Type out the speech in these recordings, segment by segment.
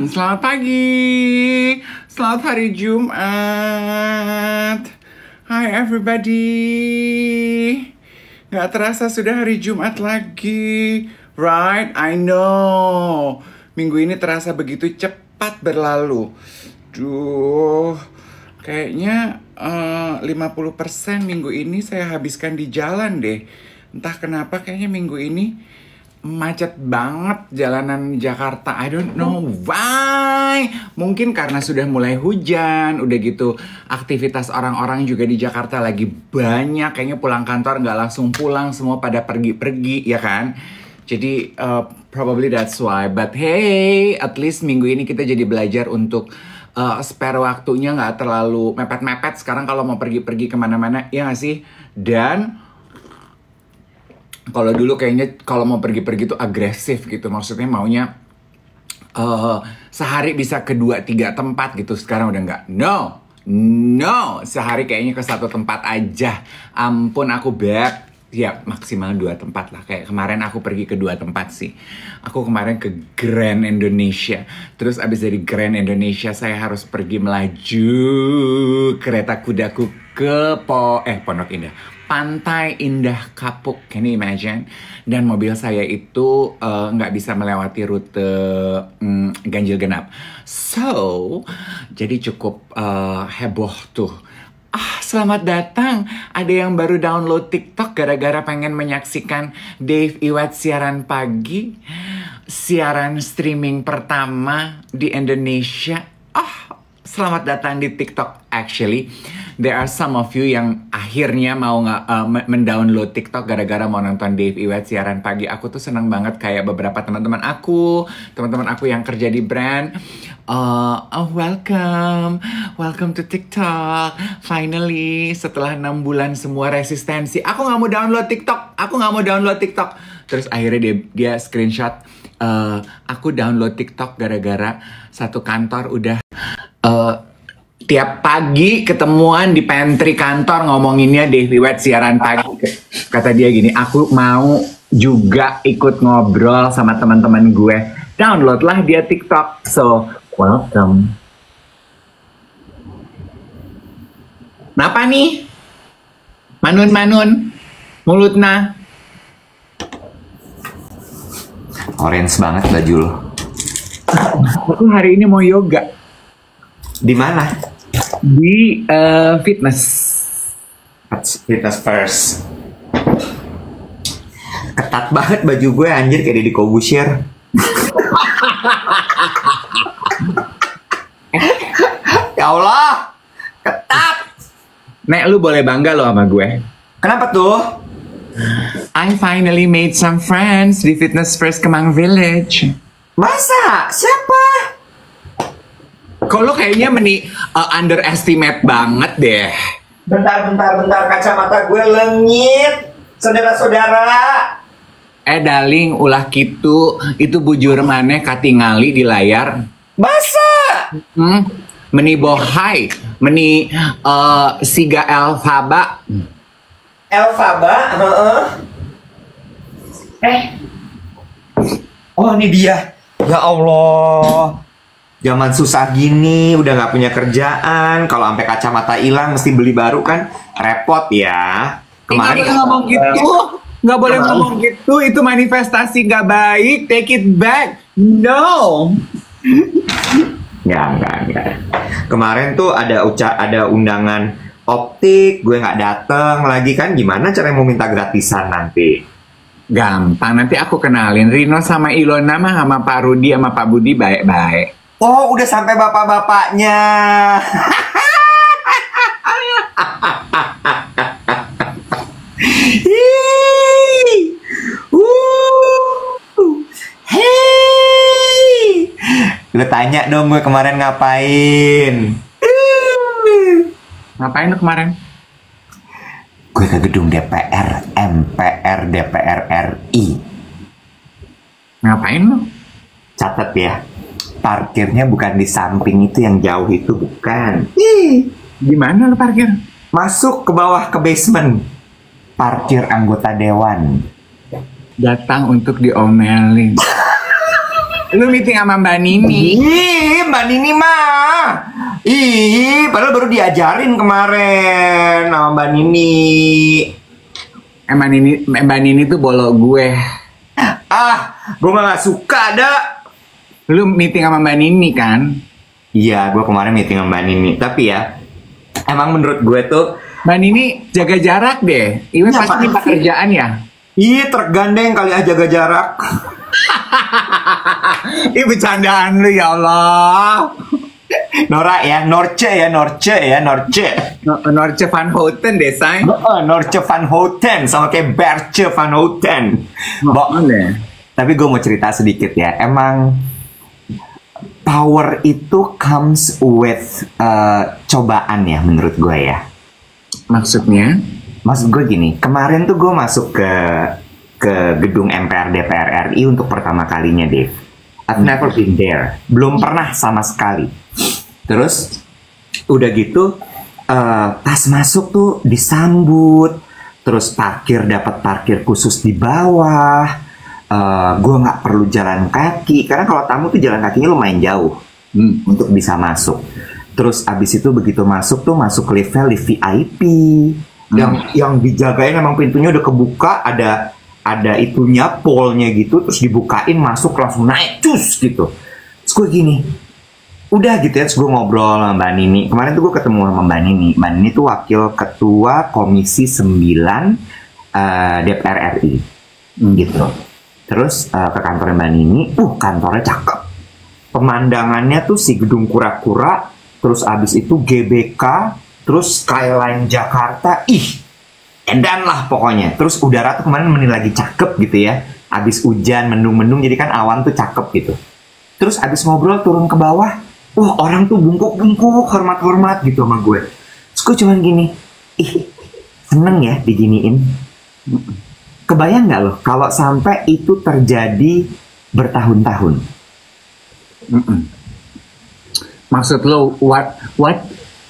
Selamat pagi, selamat hari Jumat. Hi everybody. Gak terasa sudah hari Jumat lagi, right? I know. Minggu ini terasa begitu cepat berlalu. Duh, kayaknya 50% minggu ini saya habiskan di jalan deh. Entah kenapa kayaknya minggu ini macet banget jalanan Jakarta. I don't know why. Mungkin karena sudah mulai hujan, udah gitu aktivitas orang-orang juga di Jakarta lagi banyak. Kayaknya pulang kantor nggak langsung pulang, semua pada pergi-pergi, ya kan? Jadi probably that's why. But hey, at least minggu ini kita jadi belajar untuk spare waktunya nggak terlalu mepet-mepet. Sekarang kalau mau pergi-pergi kemana-mana, ya nggak sih? Dan kalau dulu kayaknya kalau mau pergi-pergi tuh agresif gitu. Maksudnya maunya sehari bisa ke 2-3 tempat gitu. Sekarang udah nggak. No. Sehari kayaknya ke 1 tempat aja. Ampun aku beb. Ya maksimal 2 tempat lah. Kayak kemarin aku pergi ke 2 tempat sih. Aku kemarin ke Grand Indonesia. Terus abis dari Grand Indonesia saya harus pergi melaju kereta kudaku ke Pondok Indah. Pantai Indah Kapuk, can you imagine? Dan mobil saya itu nggak bisa melewati rute ganjil genap. So, jadi cukup heboh tuh. Selamat datang. Ada yang baru download TikTok gara-gara pengen menyaksikan Dave Iwet siaran pagi. Siaran streaming pertama di Indonesia. Selamat datang di TikTok. Actually, there are some of you yang akhirnya mau mendownload TikTok gara-gara mau nonton Dave Iwet siaran pagi. Aku tuh seneng banget kayak beberapa teman-teman aku yang kerja di brand. Welcome to TikTok. Finally, setelah 6 bulan semua resistensi, aku nggak mau download TikTok. Terus akhirnya dia screenshot. Aku download TikTok gara-gara satu kantor udah tiap pagi ketemuan di pantry kantor ngomonginnya Dave Iwet siaran pagi. Kata dia gini, aku mau juga ikut ngobrol sama teman-teman gue. Downloadlah dia TikTok. So, welcome. Napa nih? Manun, mulutna. Orange banget baju lo. Aku hari ini mau yoga. Di mana? Di fitness. Fitness first. Ketat banget baju gue anjir kayak Deddy Corbuzier. Ya Allah, ketat. Nek, lu boleh bangga loh sama gue. Kenapa tuh? I finally made some friends di Fitness First Kemang Village. Masa? Siapa? Kok lo kayaknya underestimate banget deh. Bentar, kacamata gue lengit. Saudara-saudara. Darling, ulah kitu. Itu bujur maneh katingali di layar. Masa? Meni bohai. Meni siga elfaba. Elfaba? Oh, ini dia. Ya Allah. Zaman susah gini, udah nggak punya kerjaan. Kalau sampai kacamata hilang, mesti beli baru kan, repot ya. Kemarin nggak ngomong gitu, nggak boleh ngomong gitu. Itu manifestasi nggak baik. Take it back. No. Ya enggak. Kemarin tuh ada undangan optik, gue nggak dateng lagi kan. Gimana caranya mau minta gratisan nanti? Gampang, nanti aku kenalin Rino sama Ilona mah sama Pak Rudi sama Pak Budi baik-baik. Oh, udah sampai bapak-bapaknya. Hey, lu tanya dong gue kemarin ngapain? Ngapain lu kemarin? Gue ke gedung DPR, MPR, DPR RI. Ngapain lu? Catat ya. Parkirnya bukan di samping itu yang jauh itu, bukan. Gimana lu parkir? Masuk ke bawah ke basement. Parkir anggota dewan. Datang untuk diomelin. Lu meeting sama Mbak Nini. Ih, Mbak Nini mah. Ih, padahal baru diajarin kemarin sama Mbak Nini. Mbak Nini tuh bolo gue. Gue mah gak suka dah. Lu meeting sama Mbak Nini kan? Iya, gue kemarin meeting sama Mbak Nini. Tapi ya, emang menurut gue tuh Mbak Nini jaga jarak deh. Ini Ya, pasti apaan minta sih? kerjaan ya? ih, tergandeng kali aja jaga jarak. Ih, bercandaan lu ya Allah. Nora ya, Norce ya, Norce ya, Norce. Norce van Houten deh, say. Norce van Houten sama kayak Berce van Houten. Boleh. Tapi gue mau cerita sedikit ya. Emang power itu comes with cobaan ya menurut gue ya. Maksudnya? Maksud gue gini, kemarin tuh gue masuk ke gedung MPR DPR RI untuk pertama kalinya, Dave. I've never been there, belum pernah sama sekali. Terus udah gitu, pas masuk tuh disambut, terus dapat parkir khusus di bawah. Gue nggak perlu jalan kaki, karena kalau tamu tuh jalan kakinya lumayan jauh untuk bisa masuk. Terus abis itu begitu masuk tuh masuk liftnya, lift VIP. Yang dijagain emang pintunya udah kebuka, ada itunya, polnya gitu, terus dibukain masuk langsung naik cus gitu. Terus gue gini, udah gitu ya, terus gue ngobrol sama Mbak Nini. Kemarin tuh gue ketemu sama Mbak Nini. Mbak Nini tuh wakil ketua Komisi 9 DPR RI gitu. Terus ke kantor Mbak Nini, kantornya cakep. Pemandangannya tuh si gedung kura-kura, terus abis itu GBK, terus skyline Jakarta, edan lah pokoknya. Terus udara tuh kemarin lagi cakep gitu ya. Abis hujan, mendung-mendung, jadi kan awan tuh cakep gitu. Terus abis ngobrol turun ke bawah, orang tuh bungkuk-bungkuk, hormat-hormat gitu sama gue. Terus gue cuman gini, seneng ya diginiin. Kebayang nggak loh kalau sampai itu terjadi bertahun-tahun? Maksud lo,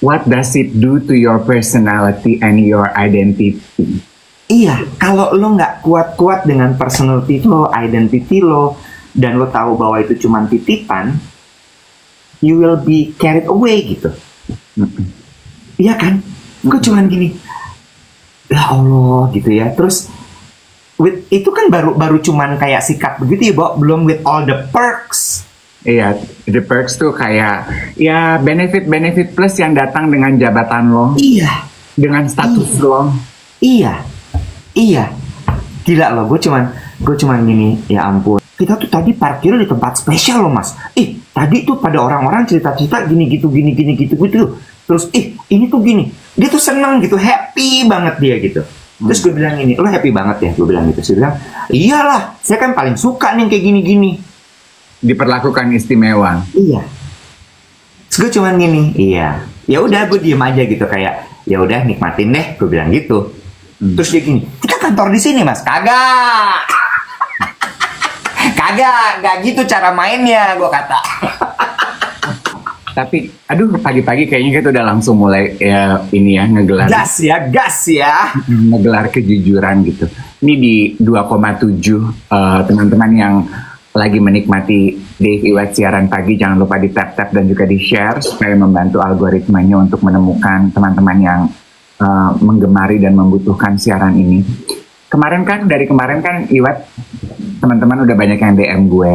what does it do to your personality and your identity? Iya, kalau lo nggak kuat-kuat dengan personality lo, identity lo, dan lo tahu bahwa itu cuma titipan, you will be carried away gitu. Iya kan? Gue cuman gini, ya Allah gitu ya. Terus itu kan baru cuman kayak sikap begitu ya, Bo, belum with all the perks. Iya, the perks tuh kayak ya benefit plus yang datang dengan jabatan lo. Iya. Dengan status lo. Iya. Gila loh, gue cuman gini, ya ampun. Kita tuh tadi parkir di tempat spesial loh, Mas. Tadi tuh pada orang-orang cerita-cerita gini gitu. Terus ini tuh gini. Dia tuh seneng gitu, happy banget dia gitu. Terus gue bilang ini, lo happy banget ya? Gue bilang gitu. Saya bilang, iyalah, saya kan paling suka nih kayak gini-gini. Diperlakukan istimewa. Iya. Terus gue cuman gini, iya. Ya udah, gue diem aja gitu kayak, ya udah nikmatin deh, gue bilang gitu. Terus dia gini, kita kantor di sini, Mas. Kagak, gak gitu cara mainnya, gue kata. Tapi, aduh, pagi-pagi kayaknya kita udah langsung mulai ngegelar. Gas ya. Ngegelar kejujuran gitu. Ini di 2,7 teman-teman yang lagi menikmati Dave Iwet siaran pagi, jangan lupa di tap dan juga di share supaya membantu algoritmanya untuk menemukan teman-teman yang menggemari dan membutuhkan siaran ini. Dari kemarin kan Iwet, teman-teman udah banyak yang DM gue.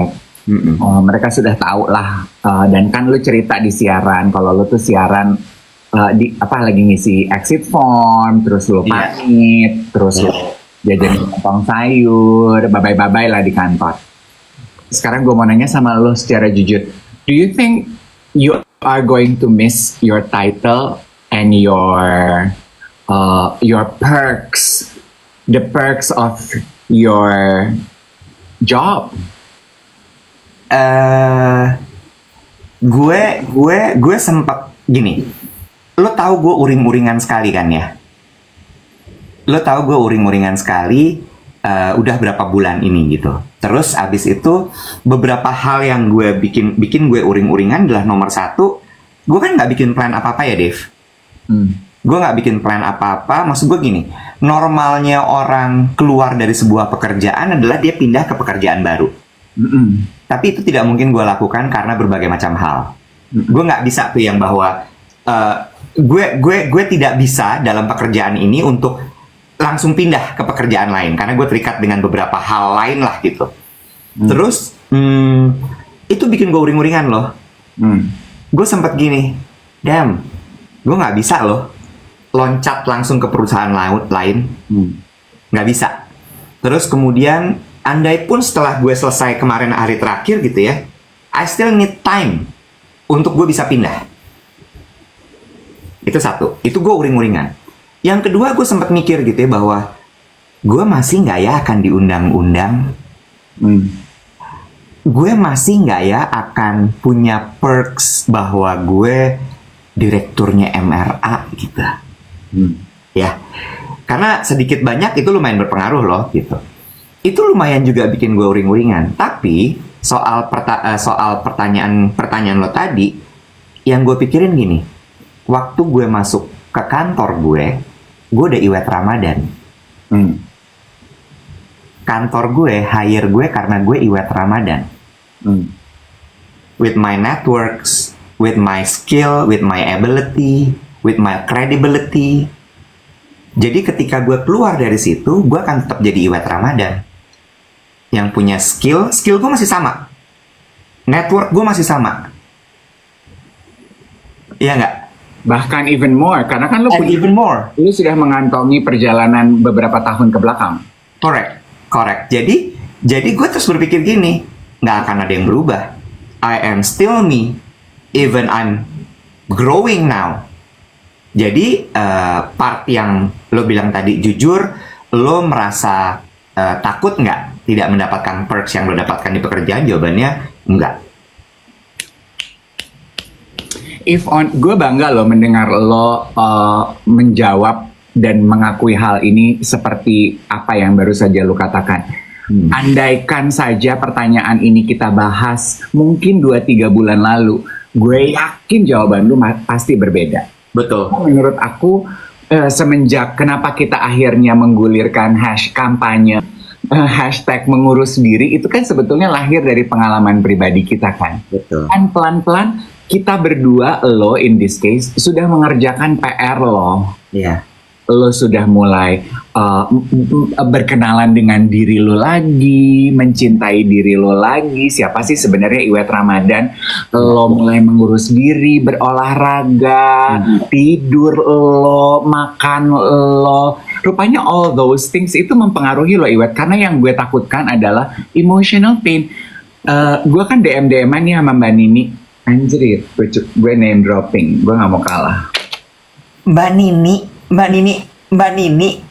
Mereka sudah tahu lah, dan kan lu cerita di siaran kalau lu tuh siaran lagi ngisi exit form, terus lu pamit, terus lu jajan potong sayur, babai lah di kantor. Sekarang gue mau nanya sama lo secara jujur. Do you think you are going to miss your title and your perks, the perks of your job? Gue sempat gini. Lo tahu gue uring-uringan sekali kan ya? Udah berapa bulan ini gitu. Terus abis itu beberapa hal yang gue bikin gue uring-uringan adalah nomor satu, gue kan nggak bikin plan apa-apa ya, Dave. Gue nggak bikin plan apa-apa. Maksud gue gini, normalnya orang keluar dari sebuah pekerjaan adalah dia pindah ke pekerjaan baru. Tapi itu tidak mungkin gue lakukan karena berbagai macam hal. Gue nggak bisa tuh yang bahwa gue tidak bisa dalam pekerjaan ini untuk langsung pindah ke pekerjaan lain karena gue terikat dengan beberapa hal lain lah gitu. Terus itu bikin gue uring-uringan loh. Gue sempet gini, damn, gue nggak bisa loh loncat langsung ke perusahaan lain, nggak bisa. Terus kemudian, andai pun setelah gue selesai kemarin hari terakhir gitu ya, I still need time untuk gue bisa pindah. Itu satu, itu gue uring-uringan. Yang kedua, gue sempat mikir gitu ya bahwa gue masih nggak ya akan diundang-undang. Gue masih nggak ya akan punya perks bahwa gue direkturnya MRA gitu. Ya, karena sedikit banyak itu lumayan berpengaruh loh gitu. Itu lumayan juga bikin gue uring-uringan. Tapi soal pertanyaan lo tadi, yang gue pikirin gini, waktu gue masuk ke kantor gue udah Iwet Ramadan. Kantor gue hire gue karena gue Iwet Ramadan. With my networks, with my skill, with my ability, with my credibility. Jadi ketika gue keluar dari situ, gue akan tetap jadi Iwet Ramadan. Yang punya skill gue masih sama. Network gue masih sama. Iya nggak? Bahkan even more, karena kan even more. Lu sudah mengantongi perjalanan beberapa tahun ke belakang. Correct. Jadi gue terus berpikir gini, nggak akan ada yang berubah. I am still me, even I'm growing now. Jadi part yang lo bilang tadi, jujur, lo merasa takut nggak tidak mendapatkan perks yang lo dapatkan di pekerjaan? Jawabannya enggak. Gue bangga lo mendengar lo menjawab dan mengakui hal ini seperti apa yang baru saja lo katakan. Andaikan saja pertanyaan ini kita bahas mungkin 2-3 bulan lalu, gue yakin jawaban lo pasti berbeda. Betul. Menurut aku semenjak kenapa kita akhirnya menggulirkan kampanye hashtag mengurus diri, itu kan sebetulnya lahir dari pengalaman pribadi kita kan. Betul. Dan pelan-pelan kita berdua, lo in this case, sudah mengerjakan PR lo. Iya. Lo sudah mulai berkenalan dengan diri lo lagi, mencintai diri lo lagi. Siapa sih sebenarnya Iwet Ramadan? Lo mulai mengurus diri, berolahraga, tidur lo, makan lo. Rupanya all those things itu mempengaruhi lo Iwet. Karena yang gue takutkan adalah emotional pain. Gue kan DM-an nih sama Mbak Nini. Anjir, gue name dropping. Gue gak mau kalah. Mbak Nini,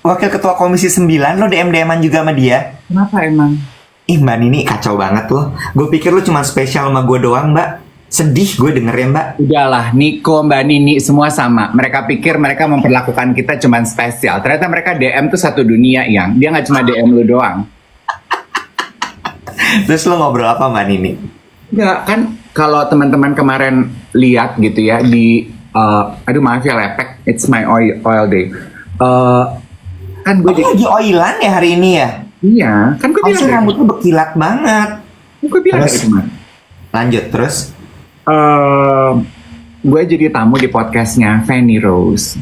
Wakil Ketua Komisi 9, lo DM-an juga sama dia? Kenapa emang? Ih, Mbak Nini kacau banget loh. Gue pikir lo cuma spesial sama gue doang, Mbak. Sedih gue dengernya, Mbak. Udahlah, Niko, Mbak Nini, semua sama. Mereka pikir mereka memperlakukan kita cuma spesial. Ternyata mereka DM tuh satu dunia, yang dia nggak cuma DM lo doang. Terus lo ngobrol apa, Mbak Nini? Ya, kan kalau teman-teman kemarin lihat gitu ya, di... aduh maaf ya lepek, it's my oil day. Kan gue lagi oilan ya hari ini ya? Iya, kan gue bilang rambut lu berkilat banget. Gue bilang terus, lanjut terus. Gue jadi tamu di podcastnya Fanny Rose.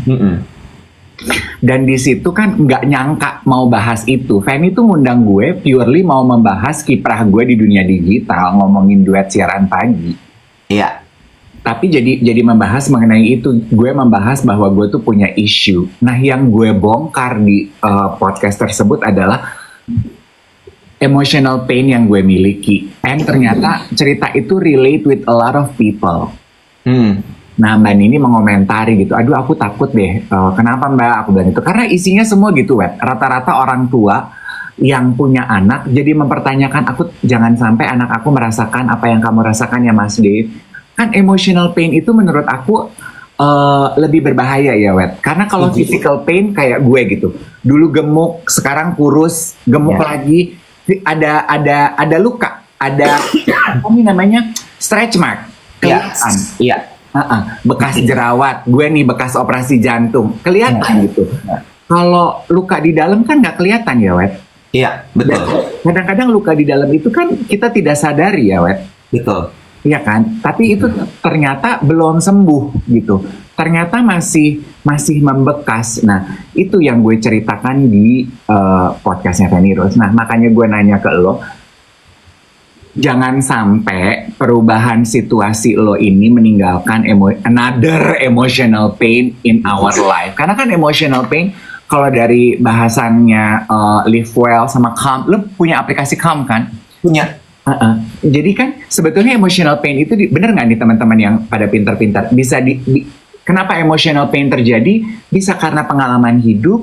Dan di situ kan nggak nyangka mau bahas itu. Fanny tuh ngundang gue purely mau membahas kiprah gue di dunia digital, ngomongin duet siaran pagi. Iya. Tapi jadi membahas mengenai itu, gue membahas bahwa gue tuh punya isu. Nah, yang gue bongkar di podcast tersebut adalah emotional pain yang gue miliki. And ternyata cerita itu relate with a lot of people. Nah, Mbak Nini mengomentari gitu, aduh aku takut deh, kenapa Mbak? Aku bilang itu karena isinya semua gitu, Wet. Rata-rata orang tua yang punya anak jadi mempertanyakan, aku jangan sampai anak aku merasakan apa yang kamu rasakan ya Mas Dave. Kan emotional pain itu menurut aku lebih berbahaya ya, Wet. Karena kalau physical pain kayak gue gitu, dulu gemuk, sekarang kurus, gemuk lagi, ada luka, ada apa nih namanya stretch mark, kelihatan. Iya. Bekas jerawat, gue nih bekas operasi jantung, kelihatan gitu. Kalau luka di dalam kan nggak kelihatan ya, Wet. Iya, Dan betul. kadang-kadang luka di dalam itu kan kita tidak sadari ya, Wet. Betul. Iya kan? Tapi itu ternyata belum sembuh gitu. Ternyata masih membekas. Nah, itu yang gue ceritakan di podcastnya Fanny Rose. Nah, makanya gue nanya ke lo, jangan sampai perubahan situasi lo ini meninggalkan another emotional pain in our life. Karena kan emotional pain, kalau dari bahasannya Live Well sama Calm, lo punya aplikasi Calm kan? Punya. Jadi kan sebetulnya emotional pain itu bener nggak nih teman-teman yang pada pintar-pintar bisa kenapa emotional pain terjadi? Bisa karena pengalaman hidup,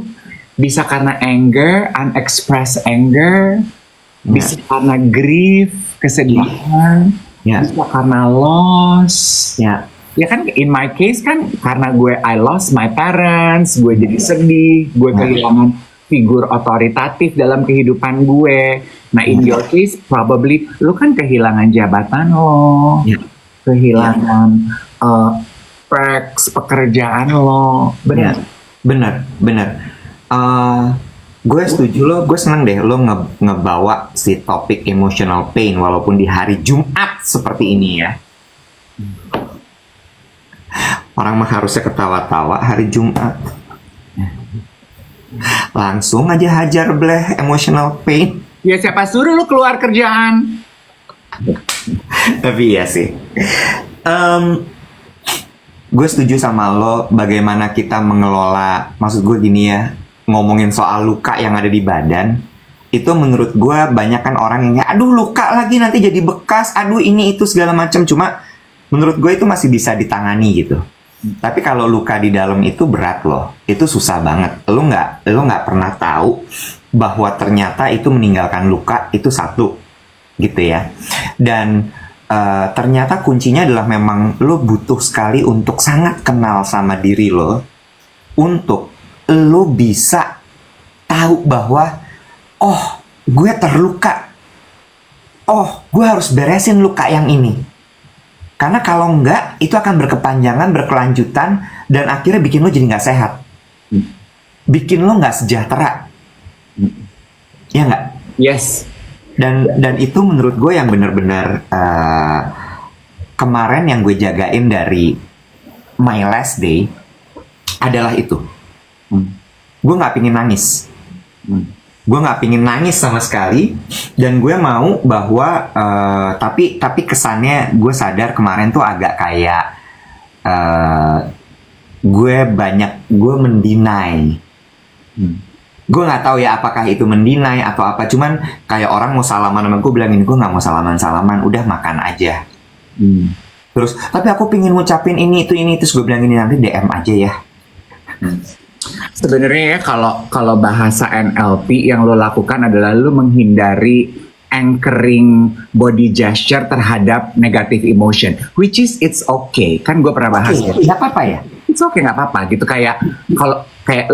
bisa karena anger, unexpressed anger, bisa karena grief, kesedihan, bisa karena loss. Ya kan, in my case kan karena I lost my parents, gue jadi sedih, gue kehilangan figur otoritatif dalam kehidupan gue. Nah, in your case, probably lu kan kehilangan jabatan lo, kehilangan perks pekerjaan lo. Benar. Benar. Gue setuju lo, gue seneng deh lo ngebawa si topik emotional pain walaupun di hari Jumat seperti ini ya. Orang mah harusnya ketawa-tawa hari Jumat. Langsung aja hajar bleh emotional pain. Ya siapa suruh lu keluar kerjaan? Tapi iya sih. Gue setuju sama lo bagaimana kita mengelola. Maksud gue gini ya, ngomongin soal luka yang ada di badan. Itu menurut gue banyak kan orang yang kayak, aduh luka lagi nanti jadi bekas, aduh ini itu segala macam. Cuma menurut gue itu masih bisa ditangani gitu. Tapi kalau luka di dalam itu berat loh, itu susah banget. Lu nggak pernah tahu bahwa ternyata itu meninggalkan luka itu satu, gitu ya. Dan ternyata kuncinya adalah memang lo butuh sekali untuk sangat kenal sama diri lo, untuk lo bisa tahu bahwa oh gue terluka, oh gue harus beresin luka yang ini. Karena kalau enggak, itu akan berkepanjangan, berkelanjutan, dan akhirnya bikin lo jadi nggak sehat. Bikin lo nggak sejahtera. Ya nggak? Yes. Dan itu menurut gue yang benar-benar kemarin yang gue jagain dari my last day adalah itu. Gue nggak pingin nangis. Gue nggak pingin nangis sama sekali, dan gue mau bahwa tapi kesannya gue sadar kemarin tuh agak kayak gue mendinai. Gue nggak tahu ya apakah itu mendinai atau apa, cuman kayak orang mau salaman sama gue bilangin gue nggak mau salaman, udah makan aja. Terus tapi aku pingin ngucapin ini itu terus gue bilang ini nanti DM aja ya. Sebenarnya ya kalau bahasa NLP yang lo lakukan adalah lo menghindari anchoring body gesture terhadap negative emotion, which is it's okay. Kan gue pernah bahas ya. Nggak apa-apa ya. It's okay, nggak apa-apa gitu. Kayak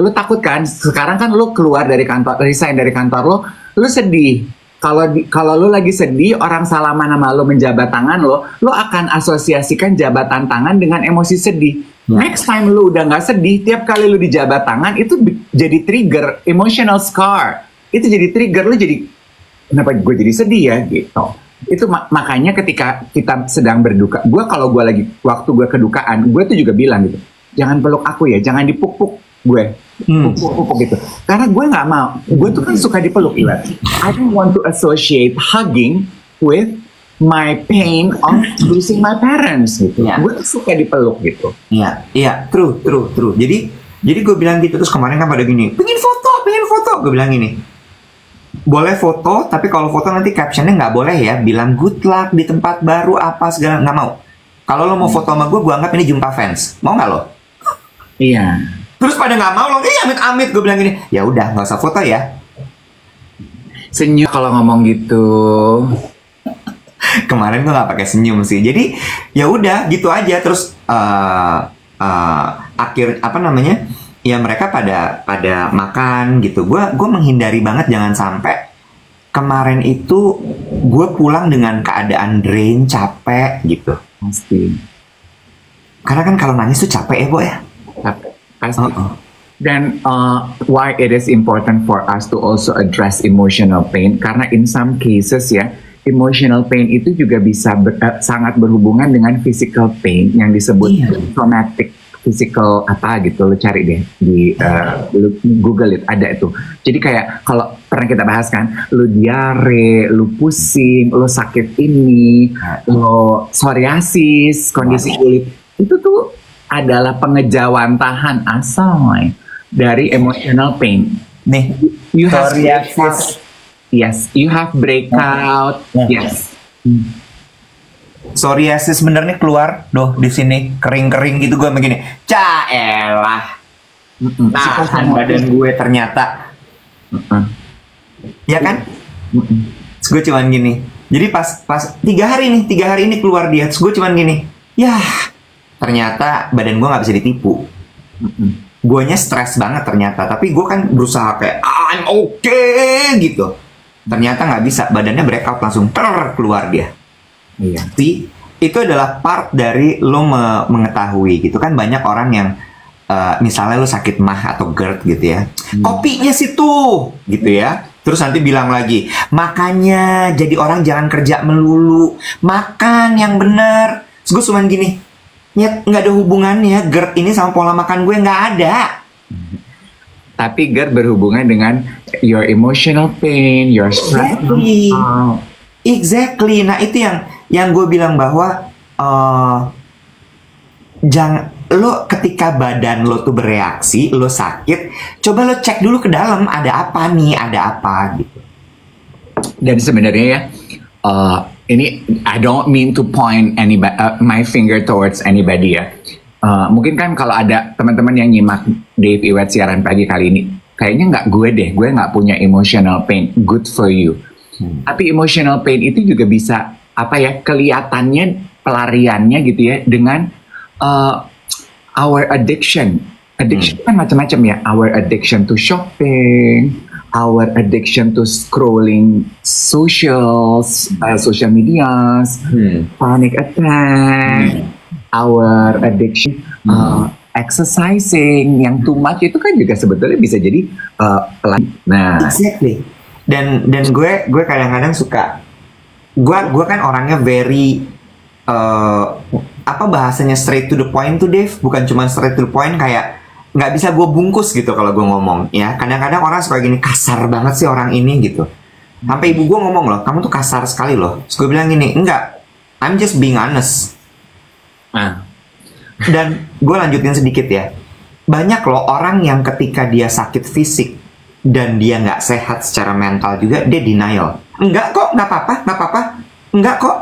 lo takut kan sekarang kan lo keluar dari kantor, resign dari kantor lo sedih. Kalau lo lagi sedih, orang salaman sama lo menjabat tangan lo akan asosiasikan jabatan tangan dengan emosi sedih. Next time lu udah nggak sedih, tiap kali lu dijabat tangan itu jadi trigger emotional scar. Itu jadi trigger lu jadi kenapa gue jadi sedih ya gitu. Itu makanya ketika kita sedang berduka, gue lagi waktu gue kedukaan, gue tuh juga bilang gitu, jangan peluk aku ya, jangan dipuk-puk gue, puk-puk gitu. Karena gue nggak mau, gue tuh kan suka dipeluk. I don't want to associate hugging with my pain of losing my parents gitu. Gue tuh suka dipeluk gitu. Iya, true. Jadi gue bilang gitu, terus kemarin kan pada gini, pengen foto. Gue bilang gini, boleh foto, tapi kalau foto nanti captionnya nggak boleh ya, bilang good luck di tempat baru apa segala, nggak mau. Kalau lo mau foto sama gue anggap ini jumpa fans, mau nggak lo? Iya. Terus pada nggak mau lo, amit-amit. Gue bilang gini, ya udah nggak usah foto ya. Senyum kalau ngomong gitu. Kemarin gue nggak pakai senyum sih, jadi ya udah gitu aja. Terus akhir ya mereka pada makan gitu. Gue menghindari banget jangan sampai kemarin itu gue pulang dengan keadaan drain, capek gitu. Pasti. Karena kan kalau nangis tuh capek ya, Bo ya. Capek. Pasti. Dan why it is important for us to also address emotional pain, karena in some cases ya, emotional pain itu juga bisa sangat berhubungan dengan physical pain yang disebut traumatic physical apa gitu. Lo cari deh di Google it, ada itu. Jadi kayak kalau pernah kita bahas kan, lo diare, lo pusing, lo sakit ini, lo psoriasis, kondisi kulit, itu tuh adalah pengejawantahan asal dari emotional pain. Nih, You have psoriasis. Yes, you have breakout. Yes. Psoriasis benernya keluar, di sini kering-kering gitu gue begini. Caelah. Tahan badan gue ternyata. Ya kan? Terus gue cuman gini. Jadi pas 3 hari ini keluar dia, terus gue cuman gini. Yah, ternyata badan gue nggak bisa ditipu. Guanya stres banget ternyata, tapi gue kan berusaha kayak I'm okay gitu. Ternyata nggak bisa, badannya breakout langsung keluar dia. Iya. Jadi itu adalah part dari lo mengetahui gitu kan. Banyak orang yang misalnya lo sakit mah atau GERD gitu ya, kopinya situ gitu ya. Terus nanti bilang lagi, makanya jadi orang jangan kerja melulu, makan yang bener. Terus gue cuman gini, nggak ada hubungannya GERD ini sama pola makan gue, nggak ada. Tapi GERD berhubungan dengan your emotional pain, your stress. Exactly. Nah itu yang gue bilang bahwa jangan lo ketika badan lo tuh bereaksi, lo sakit, coba lo cek dulu ke dalam ada apa gitu. Dan sebenarnya ya, ini I don't mean to point my finger towards anybody ya. Mungkin kan kalau ada teman-teman yang nyimak Dave Iwet siaran pagi kali ini, kayaknya gue nggak punya emotional pain. Good for you. Tapi emotional pain itu juga bisa kelihatannya pelariannya gitu ya dengan our addiction. Addiction kan macam-macam ya. Our addiction to shopping, our addiction to scrolling social medias, panic attack, our addiction exercising yang too much itu kan juga sebetulnya bisa jadi nah. Exactly. Dan gue kadang-kadang suka, gue kan orangnya very bahasanya straight to the point tuh Dave, bukan cuma straight to the point, kayak nggak bisa gue bungkus gitu kalau gue ngomong ya. Kadang-kadang orang suka gini, kasar banget sih orang ini gitu. Sampai ibu gue ngomong loh, kamu tuh kasar sekali loh. Terus gue bilang gini, enggak, I'm just being honest. Dan gue lanjutin sedikit ya. Banyak loh orang yang ketika dia sakit fisik dan dia nggak sehat secara mental juga, dia denial. Enggak kok, nggak apa-apa. Enggak kok.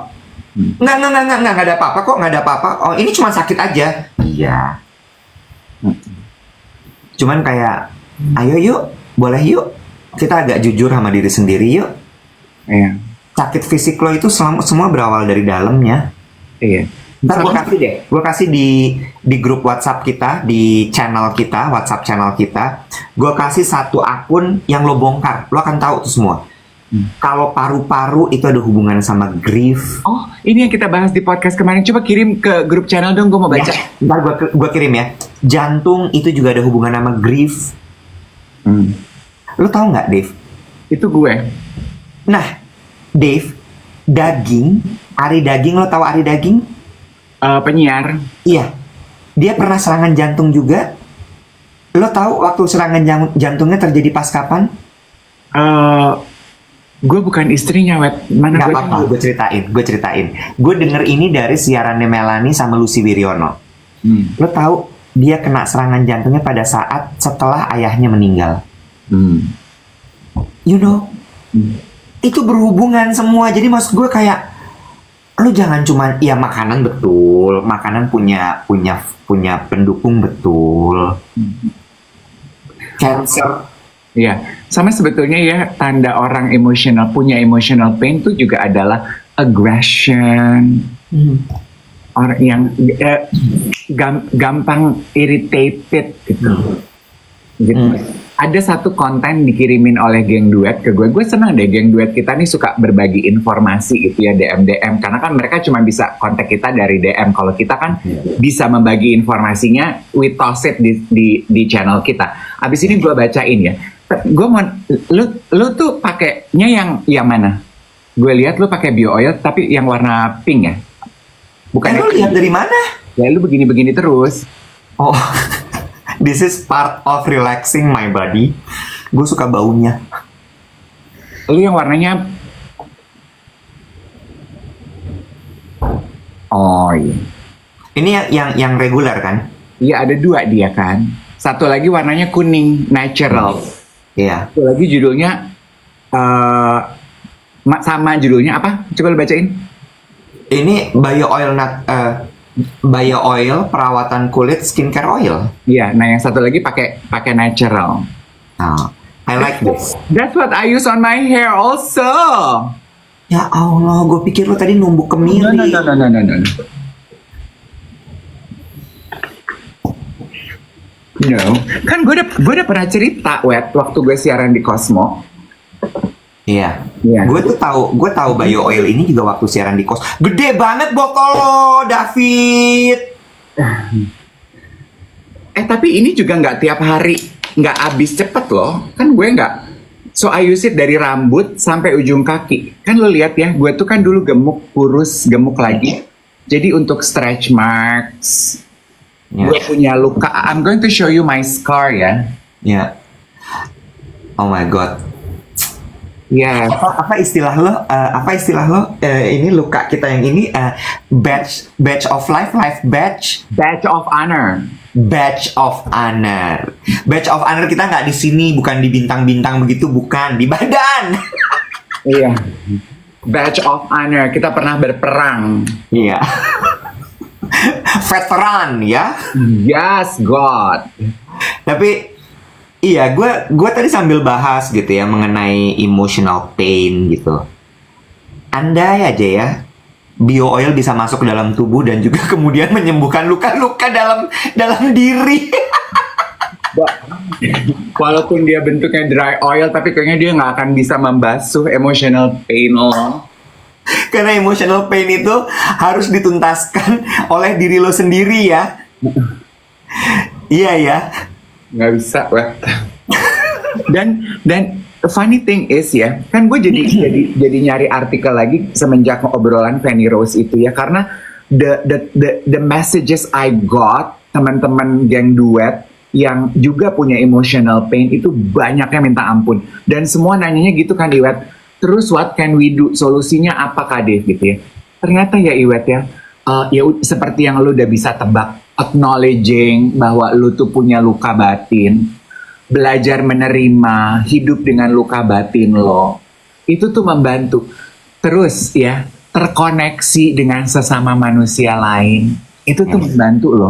Nggak ada apa-apa kok, nggak ada apa-apa. Oh, ini cuma sakit aja. Iya. Cuman kayak, ayo yuk, boleh yuk. Kita agak jujur sama diri sendiri yuk. Iya. Sakit fisik lo itu semua berawal dari dalamnya. Iya. Ntar gue kasih di grup WhatsApp kita, di channel kita, WhatsApp channel kita. Gue kasih satu akun yang lo bongkar, lo akan tahu tuh semua. Kalau paru-paru itu ada hubungan sama grief. Oh, ini yang kita bahas di podcast kemarin. Coba kirim ke grup channel dong, gue mau baca. Ya, ntar gue kirim ya. Jantung itu juga ada hubungan sama grief. Lo tau nggak, Dave? Itu gue. Nah, Dave, Ari Daging, lo tau Ari Daging? Penyiar. Iya. Dia pernah serangan jantung juga. Lo tahu waktu serangan jantungnya terjadi pas kapan? Gue bukan istrinya, Wet. Mana gak apa-apa, gue ceritain. Gue denger ini dari siarannya Melanie sama Lucy Wiryono. Lo tahu dia kena serangan jantungnya pada saat setelah ayahnya meninggal. You know, itu berhubungan semua. Jadi maksud gue kayak, lo jangan cuma, ya makanan betul, makanan punya pendukung betul. Cancer. Iya, sama sebetulnya ya tanda orang punya emotional pain itu juga adalah aggression. Orang yang gampang irritated gitu. ada satu konten dikirimin oleh geng duet ke gue. Gue senang deh, geng duet kita nih suka berbagi informasi gitu ya, DM. Karena kan mereka cuma bisa kontak kita dari DM. Kalau kita kan bisa membagi informasinya, we toss it di channel kita. Abis ini gue bacain ya. Gue mau, lu tuh pakainya yang mana? Gue lihat lu pakai bio oil tapi yang warna pink ya. Bukan? Lu lihat dari mana? Ya lu begini-begini terus. Oh. This is part of relaxing my body. Gue suka baunya. Lu yang warnanya... Oh iya. Ini yang regular kan? Iya, ada 2 dia kan. Satu lagi warnanya kuning, natural. Iya. Satu lagi judulnya... sama judulnya apa? Coba lu bacain. Ini bio oil perawatan kulit skincare oil. Iya, nah yang satu lagi pakai natural. I like this. That's what I use on my hair also. Ya Allah, gue pikir lo tadi numbuk kemiri. No. No, kan gue udah pernah cerita waktu gue siaran di Cosmo. Iya. Iya. Gue tahu bio oil ini juga waktu siaran di kos. Gede banget botol lo, David. Tapi ini juga nggak tiap hari, nggak habis cepet loh. Kan gue nggak. So I use it dari rambut sampai ujung kaki. Kan lo lihat ya, gue tuh kan dulu gemuk, kurus, gemuk lagi. Jadi untuk stretch marks, gue punya luka. I'm going to show you my scar ya. Ya. Oh my god. Ya. Apa istilah lo? Ini luka kita yang ini badge of life badge. Badge of honor. Badge of honor. Badge of honor kita nggak di sini, bukan di bintang-bintang begitu, bukan di badan. Iya. Badge of honor. Kita pernah berperang. Iya. Veteran ya. Yes, God. Tapi iya, gue tadi sambil bahas gitu ya mengenai emotional pain gitu. Andai aja ya, bio oil bisa masuk ke dalam tubuh dan juga kemudian menyembuhkan luka-luka dalam diri. Walaupun dia bentuknya dry oil, tapi kayaknya dia nggak akan bisa membasuh emotional pain lo. Karena emotional pain itu harus dituntaskan oleh diri lo sendiri ya. Iya ya. Nggak bisa, dan funny thing is ya, kan gue jadi nyari artikel lagi semenjak obrolan Fanny Rose itu ya, karena the messages I got, teman-teman geng duet yang juga punya emotional pain itu banyaknya minta ampun, dan semua nanyanya gitu kan, Iwet, terus what can we do, solusinya apa Kak Dev gitu ya. Ternyata ya Iwet ya, seperti yang lu udah bisa tebak, acknowledging bahwa lu tuh punya luka batin, belajar menerima hidup dengan luka batin lo, itu tuh membantu. Terus ya, terkoneksi dengan sesama manusia lain, itu tuh membantu lo.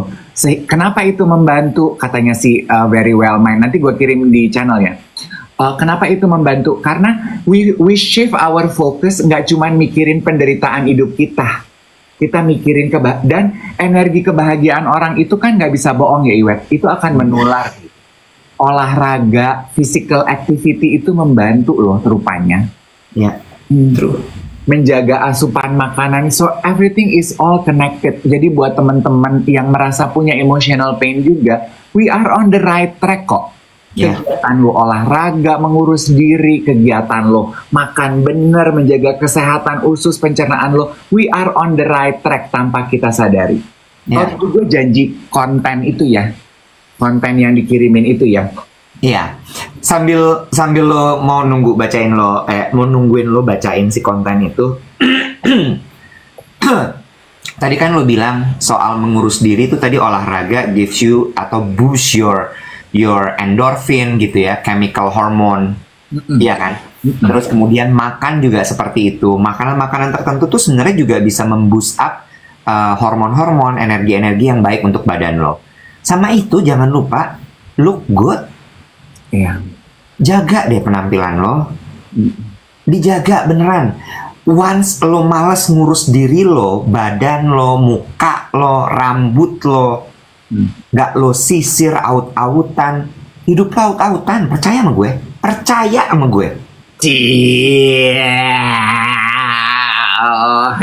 Kenapa itu membantu? Katanya si Very Well Mind, nanti gue kirim di channel ya. Kenapa itu membantu? Karena we shift our focus, nggak cuma mikirin penderitaan hidup kita. Kita mikirin dan energi kebahagiaan orang itu kan nggak bisa bohong ya Iwet, itu akan menular. Olahraga, physical activity itu membantu loh rupanya. Ya, true. Menjaga asupan makanan, so everything is all connected. Jadi buat teman-teman yang merasa punya emotional pain juga, we are on the right track kok. Kegiatan lo olahraga, mengurus diri, kegiatan lo makan bener, menjaga kesehatan usus pencernaan lo, we are on the right track tanpa kita sadari. Kalau gue janji konten itu ya, konten yang dikirimin itu ya. Iya, sambil lo mau nungguin lo bacain si konten itu. Tadi kan lo bilang soal mengurus diri itu tadi olahraga gives you atau boost your endorphin gitu ya, chemical hormone, iya kan? Terus kemudian makan juga seperti itu. Makanan-makanan tertentu tuh sebenarnya juga bisa memboost up hormon-hormon, energi-energi yang baik untuk badan lo. Sama itu jangan lupa look good. Iya. Jaga deh penampilan lo. Dijaga beneran. Once lo males ngurus diri lo, badan lo, muka lo, rambut lo, gak lo sisir aut-autan, hidup laut-lautan. Percaya sama gue. Percaya sama gue.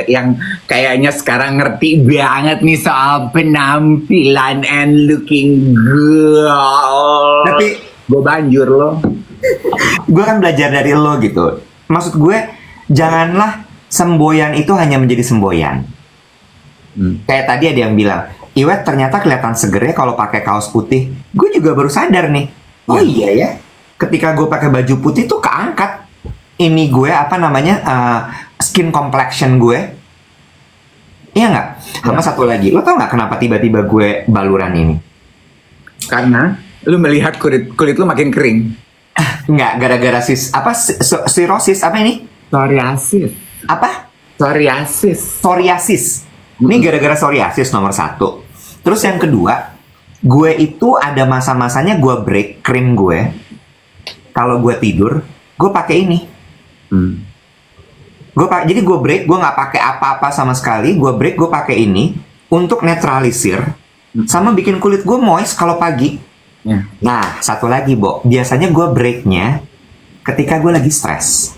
Yang kayaknya sekarang ngerti banget nih soal penampilan and looking good. Tapi gue banjur loh. gue kan belajar dari lo gitu. Maksud gue, janganlah semboyan itu hanya menjadi semboyan. Kayak tadi ada yang bilang, Iwet ternyata kelihatan segernya kalau pakai kaos putih. Gue juga baru sadar nih. Oh iya ya. Ketika gue pakai baju putih tuh keangkat ini gue apa namanya skin complexion gue. Iya nggak? Sama satu lagi, lo tau nggak kenapa tiba-tiba gue baluran ini? Karena lu melihat kulit lu makin kering. Nggak, gara-gara cirrhosis apa ini? Psoriasis. Apa? Psoriasis. Ini gara-gara psoriasis nomor 1. Terus yang kedua, gue itu ada masa-masanya gue break krim gue. Kalau gue tidur, gue pakai ini. Jadi gue break, gue nggak pakai apa-apa sama sekali. Gue break, gue pakai ini untuk netralisir sama bikin kulit gue moist kalau pagi. Nah, satu lagi, Bo. Biasanya gue breaknya ketika gue lagi stres.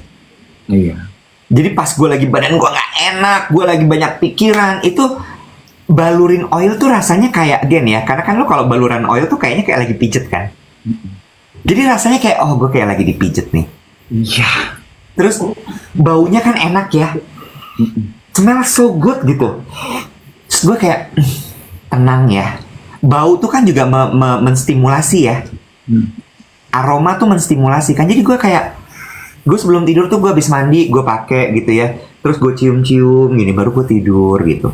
Iya. Jadi pas gue lagi badan gue nggak enak, gue lagi banyak pikiran, itu balurin oil tuh rasanya kayak ya. Karena kan lo kalau baluran oil tuh kayaknya kayak lagi pijet kan. Jadi rasanya kayak, oh gue kayak lagi dipijet nih. Iya. Terus baunya kan enak ya. Smell so good gitu. Terus gue kayak, tenang ya. Bau tuh kan juga menstimulasi ya. Aroma tuh menstimulasi kan. Jadi gue kayak, gue sebelum tidur tuh gue habis mandi, gue pakai gitu ya. Terus gue cium-cium gini, baru gue tidur gitu.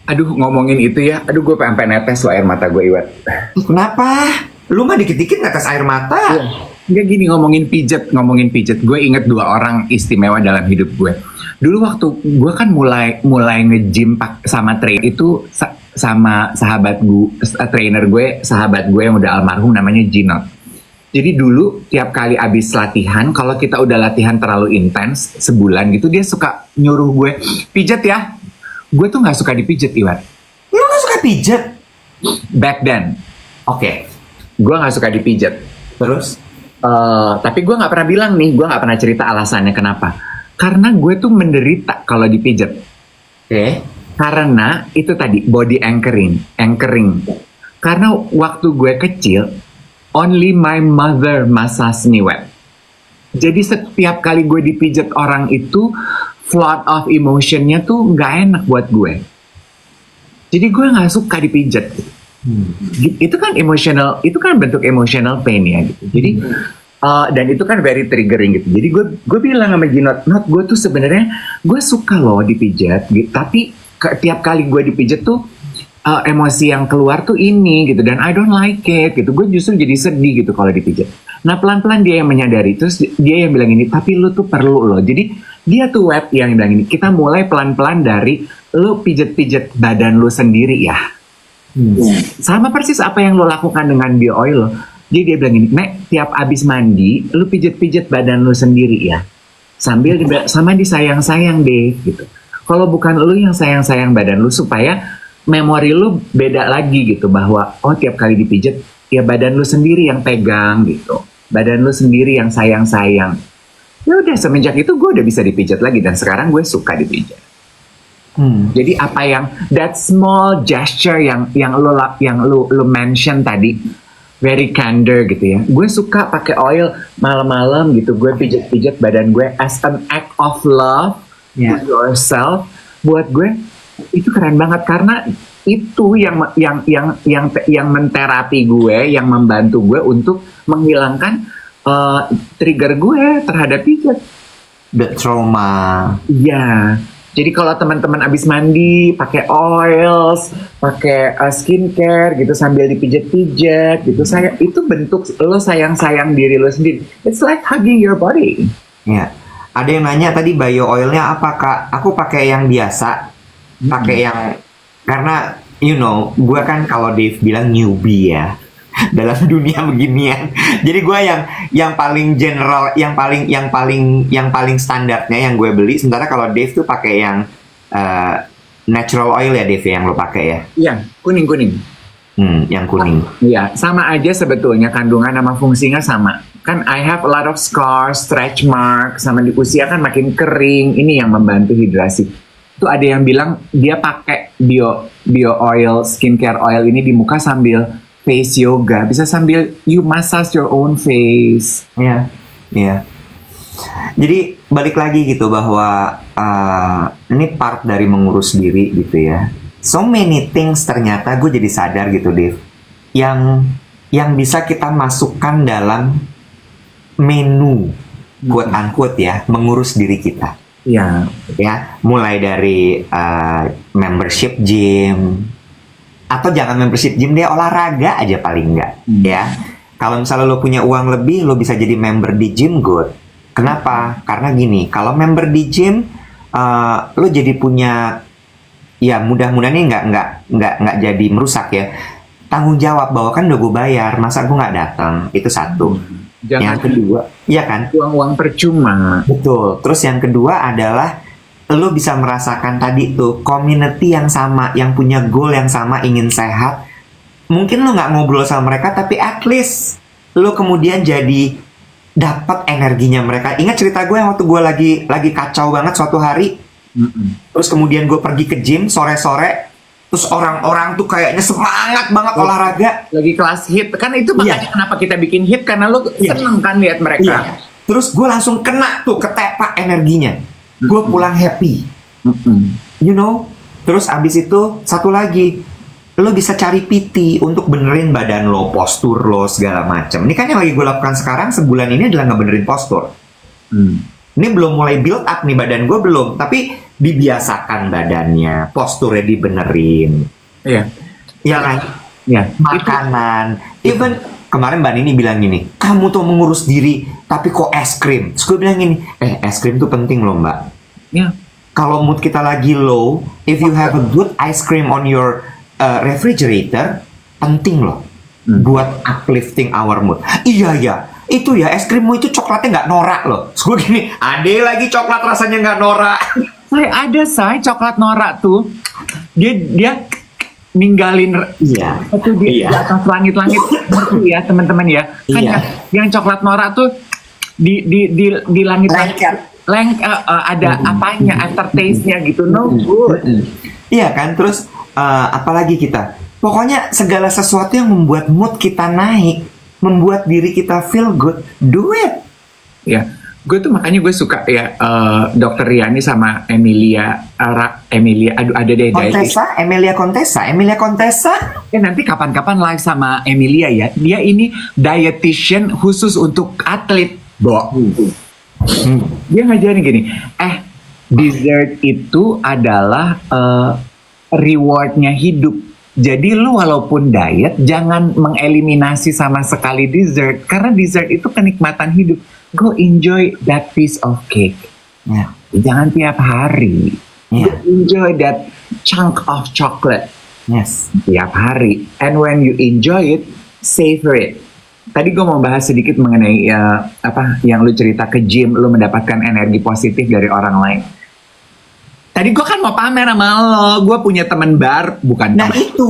Aduh, ngomongin itu ya. Aduh, gue sampai netes lo air mata gue, Iwet. Kenapa? Lu mah dikit-dikit netes air mata. Enggak gini, ngomongin pijet. Gue inget 2 orang istimewa dalam hidup gue. Dulu waktu gue kan mulai nge-gym sama trainer itu sama sahabat gue, trainer gue, sahabat gue yang udah almarhum namanya Ginot. Jadi dulu tiap kali abis latihan, kalau kita udah latihan terlalu intens sebulan gitu, dia suka nyuruh gue pijet ya. Gue tuh nggak suka dipijet, Iwan. Lu nggak suka pijet? Back then. Oke. Gue nggak suka dipijet. Terus? Tapi gue nggak pernah bilang nih, gue nggak pernah cerita alasannya kenapa. Karena gue tuh menderita kalau dipijet. Oke. Karena itu tadi body anchoring. Karena waktu gue kecil, only my mother massage me wet. Jadi setiap kali gue dipijet orang itu, flood of emotionnya tuh nggak enak buat gue. Jadi gue nggak suka dipijet. Itu kan emotional, itu kan bentuk emotional pain ya gitu. Jadi dan itu kan very triggering gitu. Jadi gue bilang sama Ginot, Not, gue tuh sebenarnya gue suka loh dipijat, gitu. Tapi tiap kali gue dipijat tuh emosi yang keluar tuh ini gitu, dan I don't like it gitu. Gue justru jadi sedih gitu kalau dipijat. Nah pelan-pelan dia yang menyadari, terus dia yang bilang ini, tapi lu tuh perlu loh. Jadi dia tuh web yang bilang ini, kita mulai pelan-pelan dari lu pijet-pijet badan lu sendiri ya. Sama persis apa yang lo lakukan dengan bio oil lo. Jadi dia bilang ini, Nek, tiap abis mandi lu pijet-pijet badan lu sendiri ya, sambil sama disayang-sayang deh gitu. Kalau bukan lu yang sayang-sayang badan lu, supaya memori lu beda lagi gitu, bahwa oh tiap kali dipijet ya badan lu sendiri yang pegang gitu, badan lu sendiri yang sayang-sayang. Ya udah, semenjak itu gue udah bisa dipijet lagi, dan sekarang gue suka dipijet. Jadi apa yang that small gesture yang lu mention tadi, very candor gitu ya. Gue suka pakai oil malam-malam gitu. Gue pijat-pijat badan gue as an act of love to yourself. Buat gue itu keren banget, karena itu yang menterapi gue, yang membantu gue untuk menghilangkan trigger gue terhadap pijat. The trauma. Iya. Jadi kalau teman-teman abis mandi pakai oils, pakai skincare gitu sambil dipijat-pijat gitu, itu bentuk lo sayang-sayang diri lo sendiri. It's like hugging your body. Ya. Ada yang nanya tadi bio oilnya apa, Kak? Aku pakai yang biasa, pakai yang, karena you know, gue kan kalau Dave bilang newbie ya dalam dunia beginian. Jadi gue yang paling general, yang paling standarnya yang gue beli. Sementara kalau Dave tuh pakai yang natural oil ya, Dave, yang lo pakai ya? Iya, kuning. Yang kuning. Iya, sama aja sebetulnya kandungan sama fungsinya sama. Kan I have a lot of scars, stretch mark, sama di usia kan makin kering. Ini yang membantu hidrasi. Itu ada yang bilang dia pakai bio oil, skincare oil ini di muka sambil face yoga. Bisa sambil you massage your own face. Iya, iya. Jadi balik lagi gitu bahwa ini part dari mengurus diri gitu ya. So many things ternyata gue jadi sadar gitu, Dev. Yang bisa kita masukkan dalam menu, quote unquote ya, mengurus diri kita. Iya. Ya, mulai dari membership gym, atau jangan membership gym deh, olahraga aja paling enggak. Ya. Kalau misalnya lo punya uang lebih, lo bisa jadi member di gym, good. Kenapa? Karena gini, kalau member di gym, lo jadi punya, ya mudah-mudahan ini nggak jadi merusak ya. Tanggung jawab bahwa kan udah gue bayar, masa gue nggak datang, itu satu. Jangan yang kedua, iya kan? Uang-uang percuma. Betul. Terus yang kedua adalah lo bisa merasakan tadi tuh community yang sama, yang punya goal yang sama, ingin sehat. Mungkin lo nggak ngobrol sama mereka, tapi at least lo kemudian jadi dapat energinya mereka. Ingat cerita gue yang waktu gue lagi kacau banget suatu hari. Terus kemudian gue pergi ke gym sore-sore, terus orang-orang tuh kayaknya semangat banget olahraga. Lagi kelas hit, kan itu makanya kenapa kita bikin hit, karena lo seneng kan lihat mereka. Terus gue langsung kena tuh ketepak energinya. Gue pulang happy. You know. Terus abis itu satu lagi, lo bisa cari PT untuk benerin badan lo, postur lo, segala macam. Ini kan yang lagi gue lakukan sekarang sebulan ini adalah ngebenerin postur. Ini belum mulai build up nih badan gue belum, tapi dibiasakan badannya, posturnya dibenerin. Iya. Ya kan? Iya. Makanan. Even kemarin Mbak Nini bilang gini, kamu tuh mengurus diri, tapi kok es krim? Terus gue bilang gini, es krim tuh penting loh Mbak. Iya. Kalau mood kita lagi low, if you have a good ice cream on your refrigerator, penting loh. Buat uplifting our mood. Iya. Itu ya, es krimmu itu coklatnya nggak norak loh. Terus gue gini, ada lagi coklat rasanya nggak norak. Saya coklat norak tuh. Dia ninggalin itu di atas langit-langit itu ya teman-teman ya. Kan yang coklat norak tuh di langit-langit ada apanya, aftertaste-nya gitu. No good. Iya kan, terus apalagi kita. Pokoknya segala sesuatu yang membuat mood kita naik, membuat diri kita feel good, do it. Ya, gue tuh makanya gue suka ya Dokter Riani sama Emilia, aduh ada deh. Emilia Contessa. Nanti kapan-kapan live sama Emilia ya. Dia ini dietitian khusus untuk atlet, Bo. Dia ngajarin gini, dessert itu adalah rewardnya hidup. Jadi lu walaupun diet, jangan mengeliminasi sama sekali dessert. Karena dessert itu kenikmatan hidup. Go enjoy that piece of cake. Jangan tiap hari. Go enjoy that chunk of chocolate. Tiap hari. And when you enjoy it, savor it. Tadi gue mau bahas sedikit mengenai yang lu cerita ke gym, lu mendapatkan energi positif dari orang lain. Tadi gue kan mau pamer sama lo, gue punya teman bukan teman. Nah itu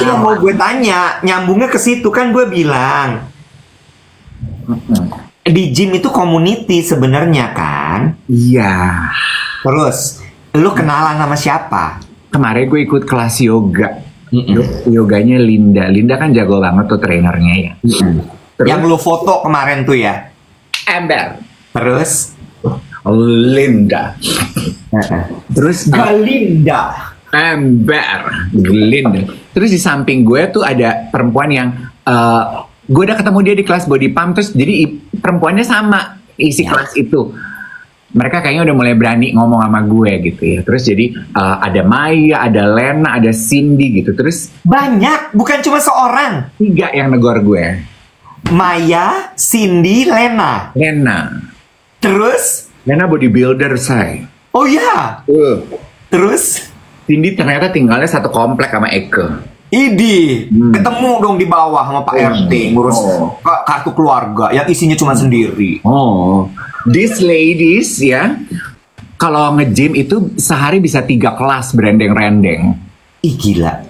yang mau gue tanya, nyambungnya ke situ kan gue bilang. Di gym itu community sebenarnya kan? Iya. Terus, lo kenalan sama siapa? Kemarin gue ikut kelas yoga. Yoganya Linda kan jago banget tuh trainernya ya. Terus, yang lo foto kemarin tuh ya? Ember. Terus? Linda. Terus Linda. Ember. Linda. Terus di samping gue tuh ada perempuan yang gue udah ketemu dia di kelas body pump. Terus jadi perempuannya sama isi kelas itu. Mereka kayaknya udah mulai berani ngomong sama gue gitu ya. Terus jadi ada Maya, ada Lena, ada Cindy gitu. Terus banyak, bukan cuma seorang. 3 yang negor gue. Maya, Cindy, Lena. Terus Lena bodybuilder, say. Oh ya. Terus Cindy ternyata tinggalnya satu komplek sama Eke. Idi, ketemu dong di bawah sama Pak RT ngurus kartu keluarga yang isinya cuma sendiri. These ladies ya, kalau nge-gym itu sehari bisa 3 kelas berendeng-rendeng. Ih gila.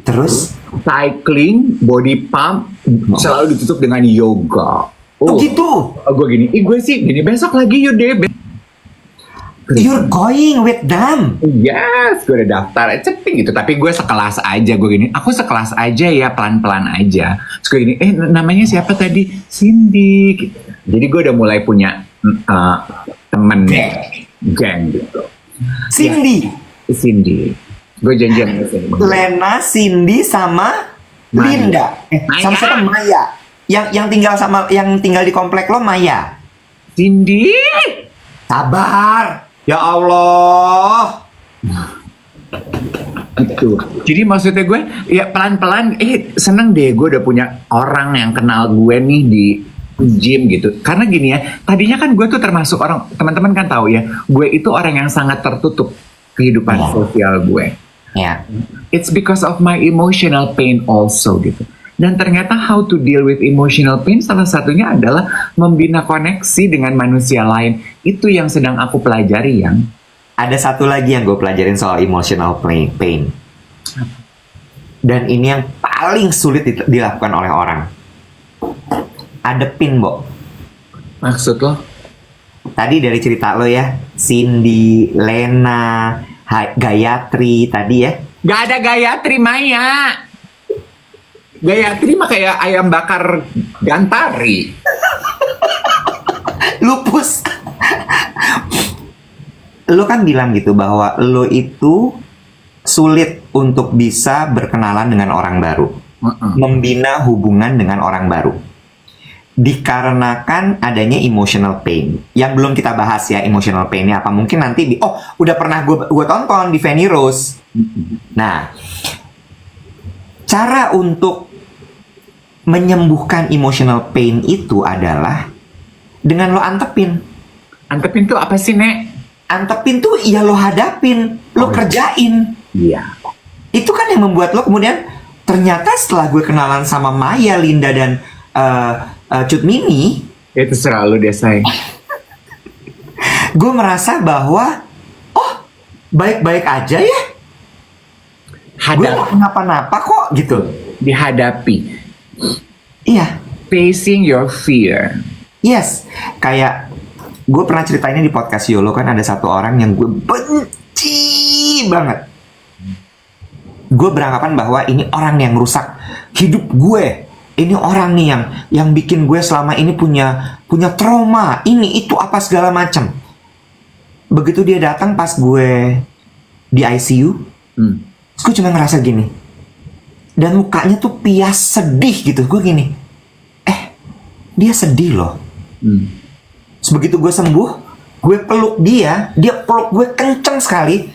Terus? Cycling, body pump, selalu ditutup dengan yoga. Oh gitu? Gue gini, gue sih gini, besok lagi yuk deh. You're going with them? Yes, gue udah daftar, ceping gitu. Tapi gue sekelas aja, gue gini, aku sekelas aja ya, pelan-pelan aja. Terus gue gini, namanya siapa tadi? Cindy. Gitu. Jadi gue udah mulai punya temen, geng gitu. Cindy? Ya, Cindy. Gue janji sama Cindy. Lena, Cindy, sama Maya. Linda. Maya. Sama siapa? Maya. Yang tinggal di komplek lo, Maya. Cindy. Sabar. Ya Allah. Gitu. Jadi maksudnya gue ya pelan-pelan seneng deh gue udah punya orang yang kenal gue nih di gym gitu. Karena gini ya, tadinya kan gue tuh termasuk orang, teman-teman kan tahu ya, gue itu orang yang sangat tertutup kehidupan sosial gue. Ya. It's because of my emotional pain also gitu. Dan ternyata how to deal with emotional pain salah satunya adalah membina koneksi dengan manusia lain. Itu yang sedang aku pelajari yang. Ada satu lagi yang gue pelajarin soal emotional pain. Dan ini yang paling sulit dilakukan oleh orang. Adepin, Bo. Maksud lo? Tadi dari cerita lo ya, Cindy, Lena, Gayatri tadi ya. Gak ada Gayatri, Maya. Gayatri mah kayak ayam bakar Gantari. Lupus. Lo kan bilang gitu bahwa lo itu sulit untuk bisa berkenalan dengan orang baru. Membina hubungan dengan orang baru. Dikarenakan adanya emotional pain. Yang belum kita bahas ya, emotional painnya apa. Mungkin nanti, udah pernah gue tonton di Fanny Rose. Nah, cara untuk menyembuhkan emotional pain itu adalah dengan lo antepin. Antepin tuh apa sih, Nek? Antepin tuh ya lo hadapin, lo kerjain. Iya. Itu kan yang membuat lo kemudian ternyata setelah gue kenalan sama Maya, Linda, dan Cut Mini, itu selalu deh, say. Gue merasa bahwa baik-baik aja ya. Gue gak kenapa-napa kok gitu. Dihadapi. Iya. Facing your fear. Yes. Kayak gue pernah ceritainnya di podcast Yolo, kan ada satu orang yang gue benci banget. Gue beranggapan bahwa ini orang yang rusak hidup gue. Ini orang nih yang bikin gue selama ini punya trauma. Ini itu apa segala macam. Begitu dia datang pas gue di ICU, gue cuma ngerasa gini. Dan mukanya tuh pias sedih gitu. Gue gini, dia sedih loh. Begitu gue sembuh, gue peluk dia peluk gue kenceng sekali.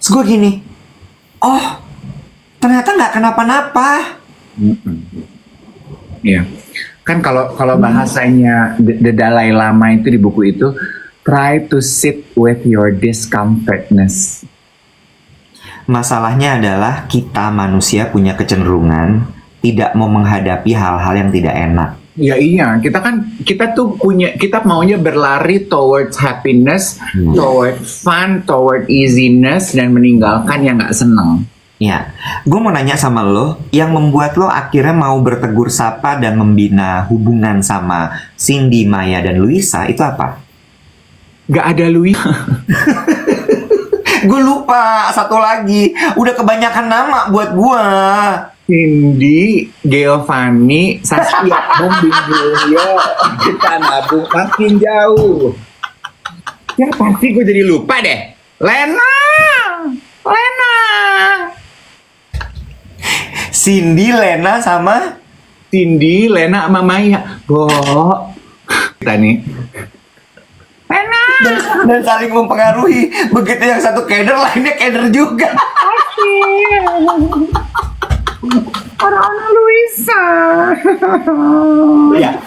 Terus gue gini, ternyata nggak kenapa-napa. Iya, kan kalau bahasanya The Dalai Lama itu di buku itu, try to sit with your discomfortness. Masalahnya adalah kita manusia punya kecenderungan tidak mau menghadapi hal-hal yang tidak enak. Ya iya, kita maunya berlari towards happiness, toward fun, toward easiness, dan meninggalkan yang nggak seneng. Ya, gue mau nanya sama lo, yang membuat lo akhirnya mau bertegur sapa dan membina hubungan sama Cindy, Maya, dan Luisa itu apa? Gak ada Luisa. Gue lupa satu lagi, udah kebanyakan nama buat gue. Cindy, Giovanni, Saskia, Bombing Julio, kita nabung makin jauh. Ya pasti gue jadi lupa deh. Lena. Cindy, Lena, sama Maya. Kita nih. Lena. Dan saling mempengaruhi. Begitu yang satu keder, lainnya keder juga. Orang-orang Luisa. Ya.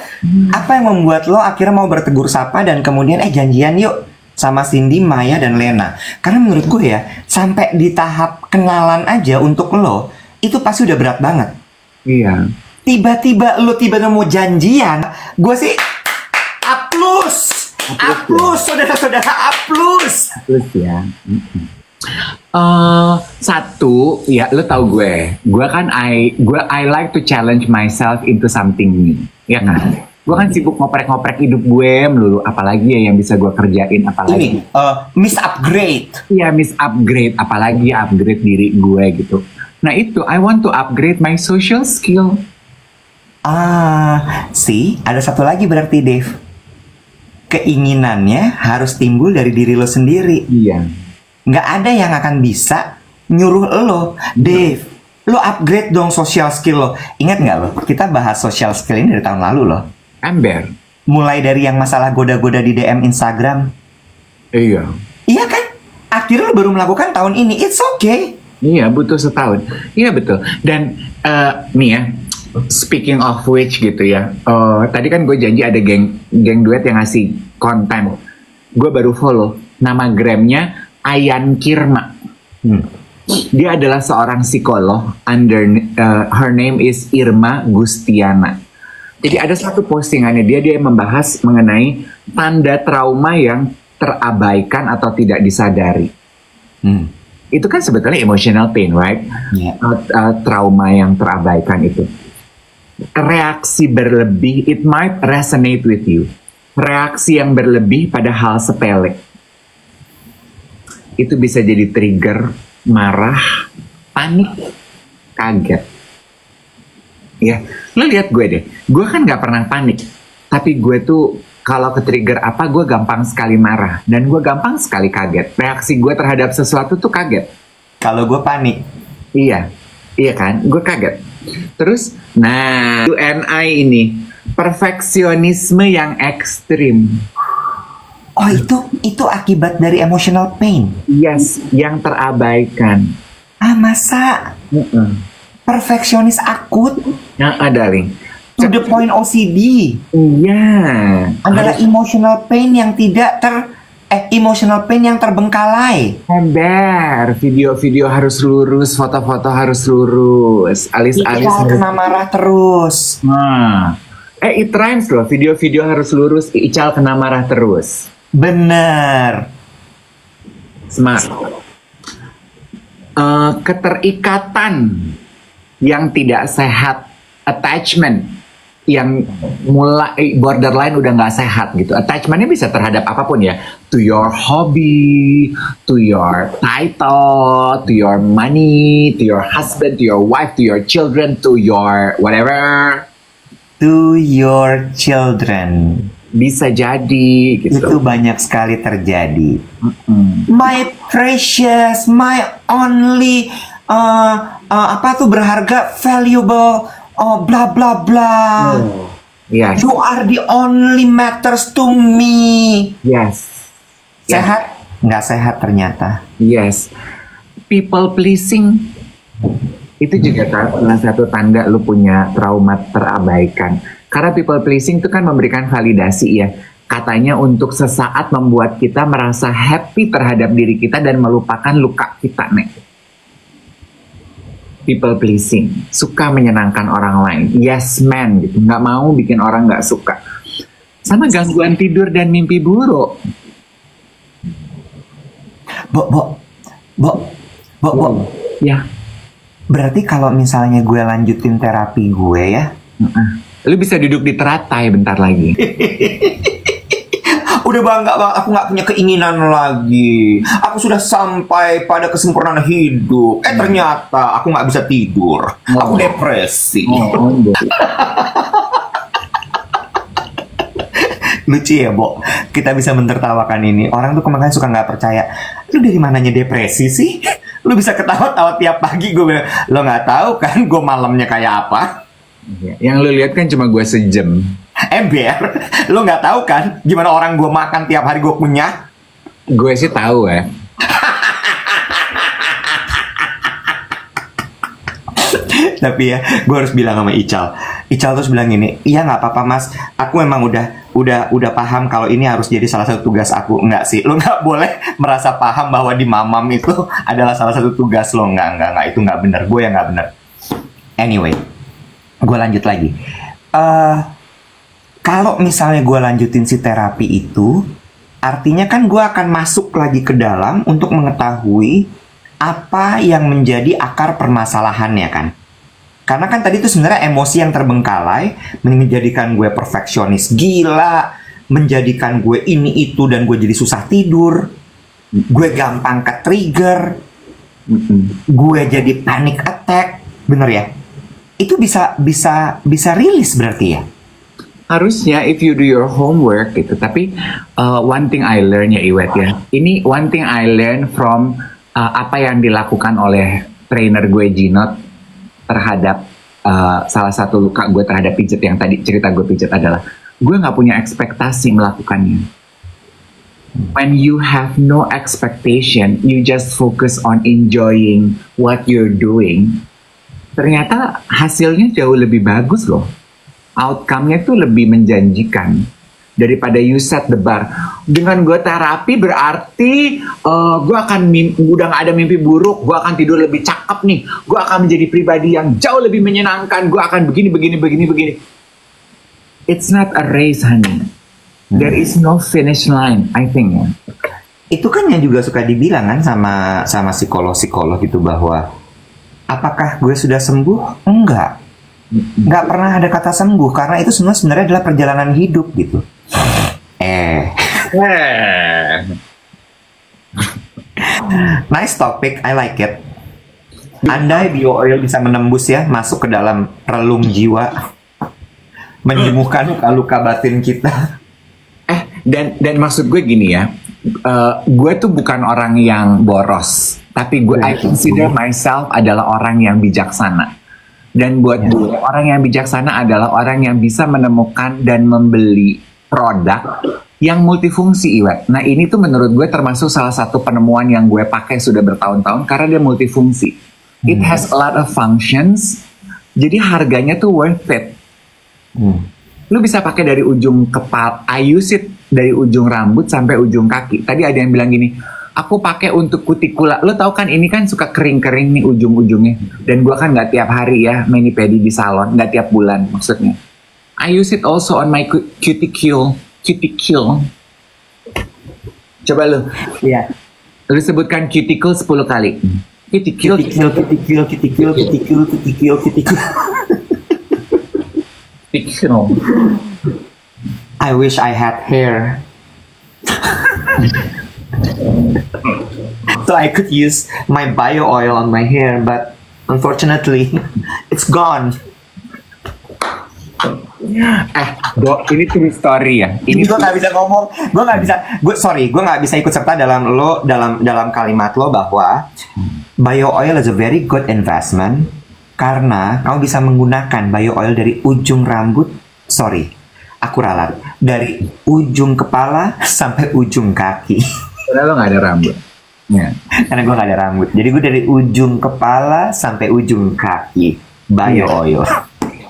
Apa yang membuat lo akhirnya mau bertegur sapa dan kemudian janjian yuk sama Cindy, Maya, dan Lena? Karena menurut gue ya, sampai di tahap kenalan aja untuk lo itu pasti udah berat banget. Iya. Tiba-tiba mau janjian, gue sih A+, saudara-saudara A+. Terus ya. Satu, ya lo tau gue kan I like to challenge myself into something new, ya kan? Gue kan sibuk ngoprek-ngoprek hidup gue melulu, apalagi ya yang bisa gue kerjain, apalagi Miss Upgrade. Iya, Miss Upgrade, apalagi upgrade diri gue gitu. Nah itu, I want to upgrade my social skill. Ada satu lagi berarti Dave. Keinginannya harus timbul dari diri lo sendiri. Iya. Nggak ada yang akan bisa nyuruh lo, Dave, lo upgrade dong social skill lo. Ingat nggak lo? Kita bahas social skill ini dari tahun lalu loh. Ember. Mulai dari yang masalah goda-goda di DM Instagram. Iya. Iya kan? Akhirnya lo baru melakukan tahun ini. It's okay. Iya, butuh setahun. Iya betul. Dan nih ya, speaking of which gitu ya, tadi kan gue janji ada geng duet yang ngasih konten. Gue baru follow. Nama gramnya Ayan Kirma. Dia adalah seorang psikolog. Her name is Irma Gustiana. Jadi ada satu postingannya dia membahas mengenai tanda trauma yang terabaikan atau tidak disadari. Itu kan sebetulnya emotional pain, right? Yeah. Trauma yang terabaikan itu. Reaksi berlebih, it might resonate with you. Reaksi yang berlebih pada hal sepele. Itu bisa jadi trigger, marah, panik, kaget. Ya, lo lihat gue deh. Gue kan gak pernah panik. Tapi gue tuh kalau ke trigger apa, gue gampang sekali marah. Dan gue gampang sekali kaget. Reaksi gue terhadap sesuatu tuh kaget. Kalau gue panik. Iya kan? Gue kaget. Terus, nah, UNI ini, perfeksionisme yang ekstrim. Oh, itu akibat dari emotional pain. Yes, yang terabaikan. Masa? Perfeksionis akut? Darling. To the point OCD. Iya. Adalah emotional pain yang emotional pain yang terbengkalai. Ember, video-video harus lurus, foto-foto harus lurus, alis-alis harus kena marah terus. Nah, it rhymes loh, video-video harus lurus, Ical kena marah terus. Bener. Smart. Keterikatan yang tidak sehat, attachment yang mulai borderline udah nggak sehat gitu. Attachmentnya bisa terhadap apapun ya, to your hobby, to your title, to your money, to your husband, to your wife, to your children, to your whatever. To your children. Bisa jadi gitu. Itu banyak sekali terjadi. My precious, my only, berharga, valuable. Bla bla bla. Yes. You are the only matters to me. Yes. Sehat? Nggak sehat ternyata. Yes. People pleasing itu juga salah satu tanda lu punya trauma terabaikan. Karena people pleasing itu kan memberikan validasi ya. Katanya untuk sesaat membuat kita merasa happy terhadap diri kita dan melupakan luka kita, Nek. People pleasing, suka menyenangkan orang lain, yes man gitu, nggak mau bikin orang nggak suka. Sama gangguan tidur dan mimpi buruk. Bo. Ya. Berarti kalau misalnya gue lanjutin terapi gue ya, lu bisa duduk di teratai bentar lagi. Udah bangga bang, aku nggak punya keinginan lagi. Aku sudah sampai pada kesempurnaan hidup. Ternyata aku nggak bisa tidur. Aku depresi. Lucu ya, Bo. Kita bisa mentertawakan ini. Orang tuh kemarin suka nggak percaya. Lu dari mananya depresi sih? Lu bisa ketawa-tawa tiap pagi. Gue bilang, lo nggak tahu kan gue malamnya kayak apa? Yang lu lihat kan cuma gue sejam. Ember, lo nggak tahu kan gimana orang gue makan tiap hari gue punya? Gue sih tahu ya. Tapi ya, gue harus bilang sama Ical. Ical terus bilang gini, iya nggak apa-apa mas, aku memang udah paham kalau ini harus jadi salah satu tugas aku. Enggak sih, lo nggak boleh merasa paham bahwa di mamam itu adalah salah satu tugas lo. Enggak, itu nggak benar. Gue yang nggak benar. Anyway, gue lanjut lagi. Kalau misalnya gue lanjutin si terapi itu, Artinya kan gue akan masuk lagi ke dalam untuk mengetahui apa yang menjadi akar permasalahannya kan. Karena kan tadi itu sebenarnya emosi yang terbengkalai menjadikan gue perfeksionis gila, menjadikan gue ini itu dan gue jadi susah tidur, gue gampang ke trigger, gue jadi panic attack, bener ya? Itu bisa rilis berarti ya? Harusnya if you do your homework gitu. Tapi one thing I learn ya Iwet ya. Ini one thing I learn from apa yang dilakukan oleh trainer gue Ginot terhadap salah satu luka gue terhadap pijet yang tadi cerita gue pijet adalah gue nggak punya ekspektasi melakukannya. When you have no expectation, you just focus on enjoying what you're doing. Ternyata hasilnya jauh lebih bagus loh. Outcome-nya tuh lebih menjanjikan daripada you set the bar. Dengan gue terapi berarti gue akan udah gak ada mimpi buruk, gue akan tidur lebih cakep nih, gue akan menjadi pribadi yang jauh lebih menyenangkan, gue akan begini. It's not a race, honey. There is no finish line, I think. Itu kan yang juga suka dibilang kan sama psikolog gitu bahwa apakah gue sudah sembuh? Enggak. Nggak pernah ada kata sembuh karena itu semua sebenarnya adalah perjalanan hidup gitu. Nice topic, I like it. Andai bio oil bisa menembus ya, masuk ke dalam relung jiwa, menyembuhkan luka-luka batin kita. Dan maksud gue gini ya, gue tuh bukan orang yang boros, tapi I consider myself adalah orang yang bijaksana. Dan buat gue, orang yang bijaksana adalah orang yang bisa menemukan dan membeli produk yang multifungsi, Iwet. Nah ini tuh menurut gue termasuk salah satu penemuan yang gue pakai sudah bertahun-tahun karena dia multifungsi. It has a lot of functions, jadi harganya tuh worth it. Lu bisa pakai dari ujung kepala, I use it dari ujung rambut sampai ujung kaki. Tadi ada yang bilang gini, aku pakai untuk kutikula. Lo tau kan ini kan suka kering-kering nih ujung-ujungnya. Dan gua kan nggak tiap hari ya mani-pedi di salon, nggak tiap bulan maksudnya. I use it also on my cuticle. Coba lo. Iya. Lo sebutkan cuticle 10 kali. Cuticle. I wish I had hair. So I could use my bio oil on my hair, but unfortunately, it's gone. Ini true story ya. Ini gue nggak bisa ngomong, gue nggak bisa ikut serta dalam kalimat lo bahwa bio oil is a very good investment karena kamu bisa menggunakan bio oil dari ujung rambut, aku ralat, dari ujung kepala sampai ujung kaki. Karena lo nggak ada rambut. Ya. Karena gue nggak ada rambut, jadi gue dari ujung kepala sampai ujung kaki bio oil.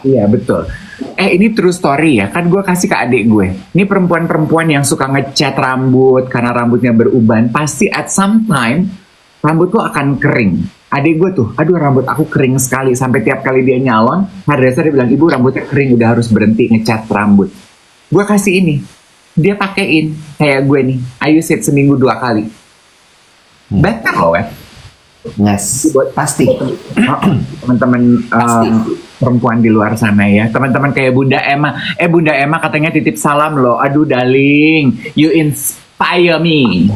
Iya betul. Ini true story ya, kan gue kasih ke adik gue. Ini perempuan-perempuan yang suka ngecat rambut karena rambutnya beruban, pasti at some time rambut tuh akan kering. Adik gue tuh, aduh rambut aku kering sekali, sampai tiap kali dia nyalon, hairdresser dia bilang, ibu rambutnya kering, udah harus berhenti ngecat rambut. Gue kasih ini, dia pakein kayak gue nih, I use it seminggu 2 kali. Better loh ya. Yes, pasti. Teman-teman perempuan di luar sana ya, teman-teman kayak Bunda Emma. Bunda Emma katanya titip salam loh. Aduh darling, you inspire me.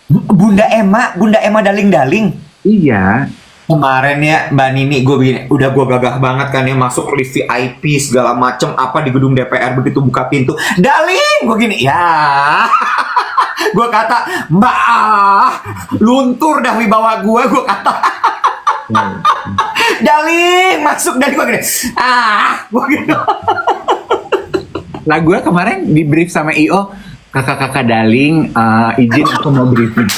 Bunda Emma daling-daling. Iya. Kemarin ya Mbak Nini, gue gagah banget kan ya, masuk lift VIP segala macem apa di gedung DPR, begitu buka pintu, darling, gue gini ya. Gue kata, Mbak, luntur dah wibawa gue kata. Darling, masuk, dari gue gini, gue gitu. Lah gue kemarin di brief sama IO, kakak-kakak darling, izin aku mau briefing.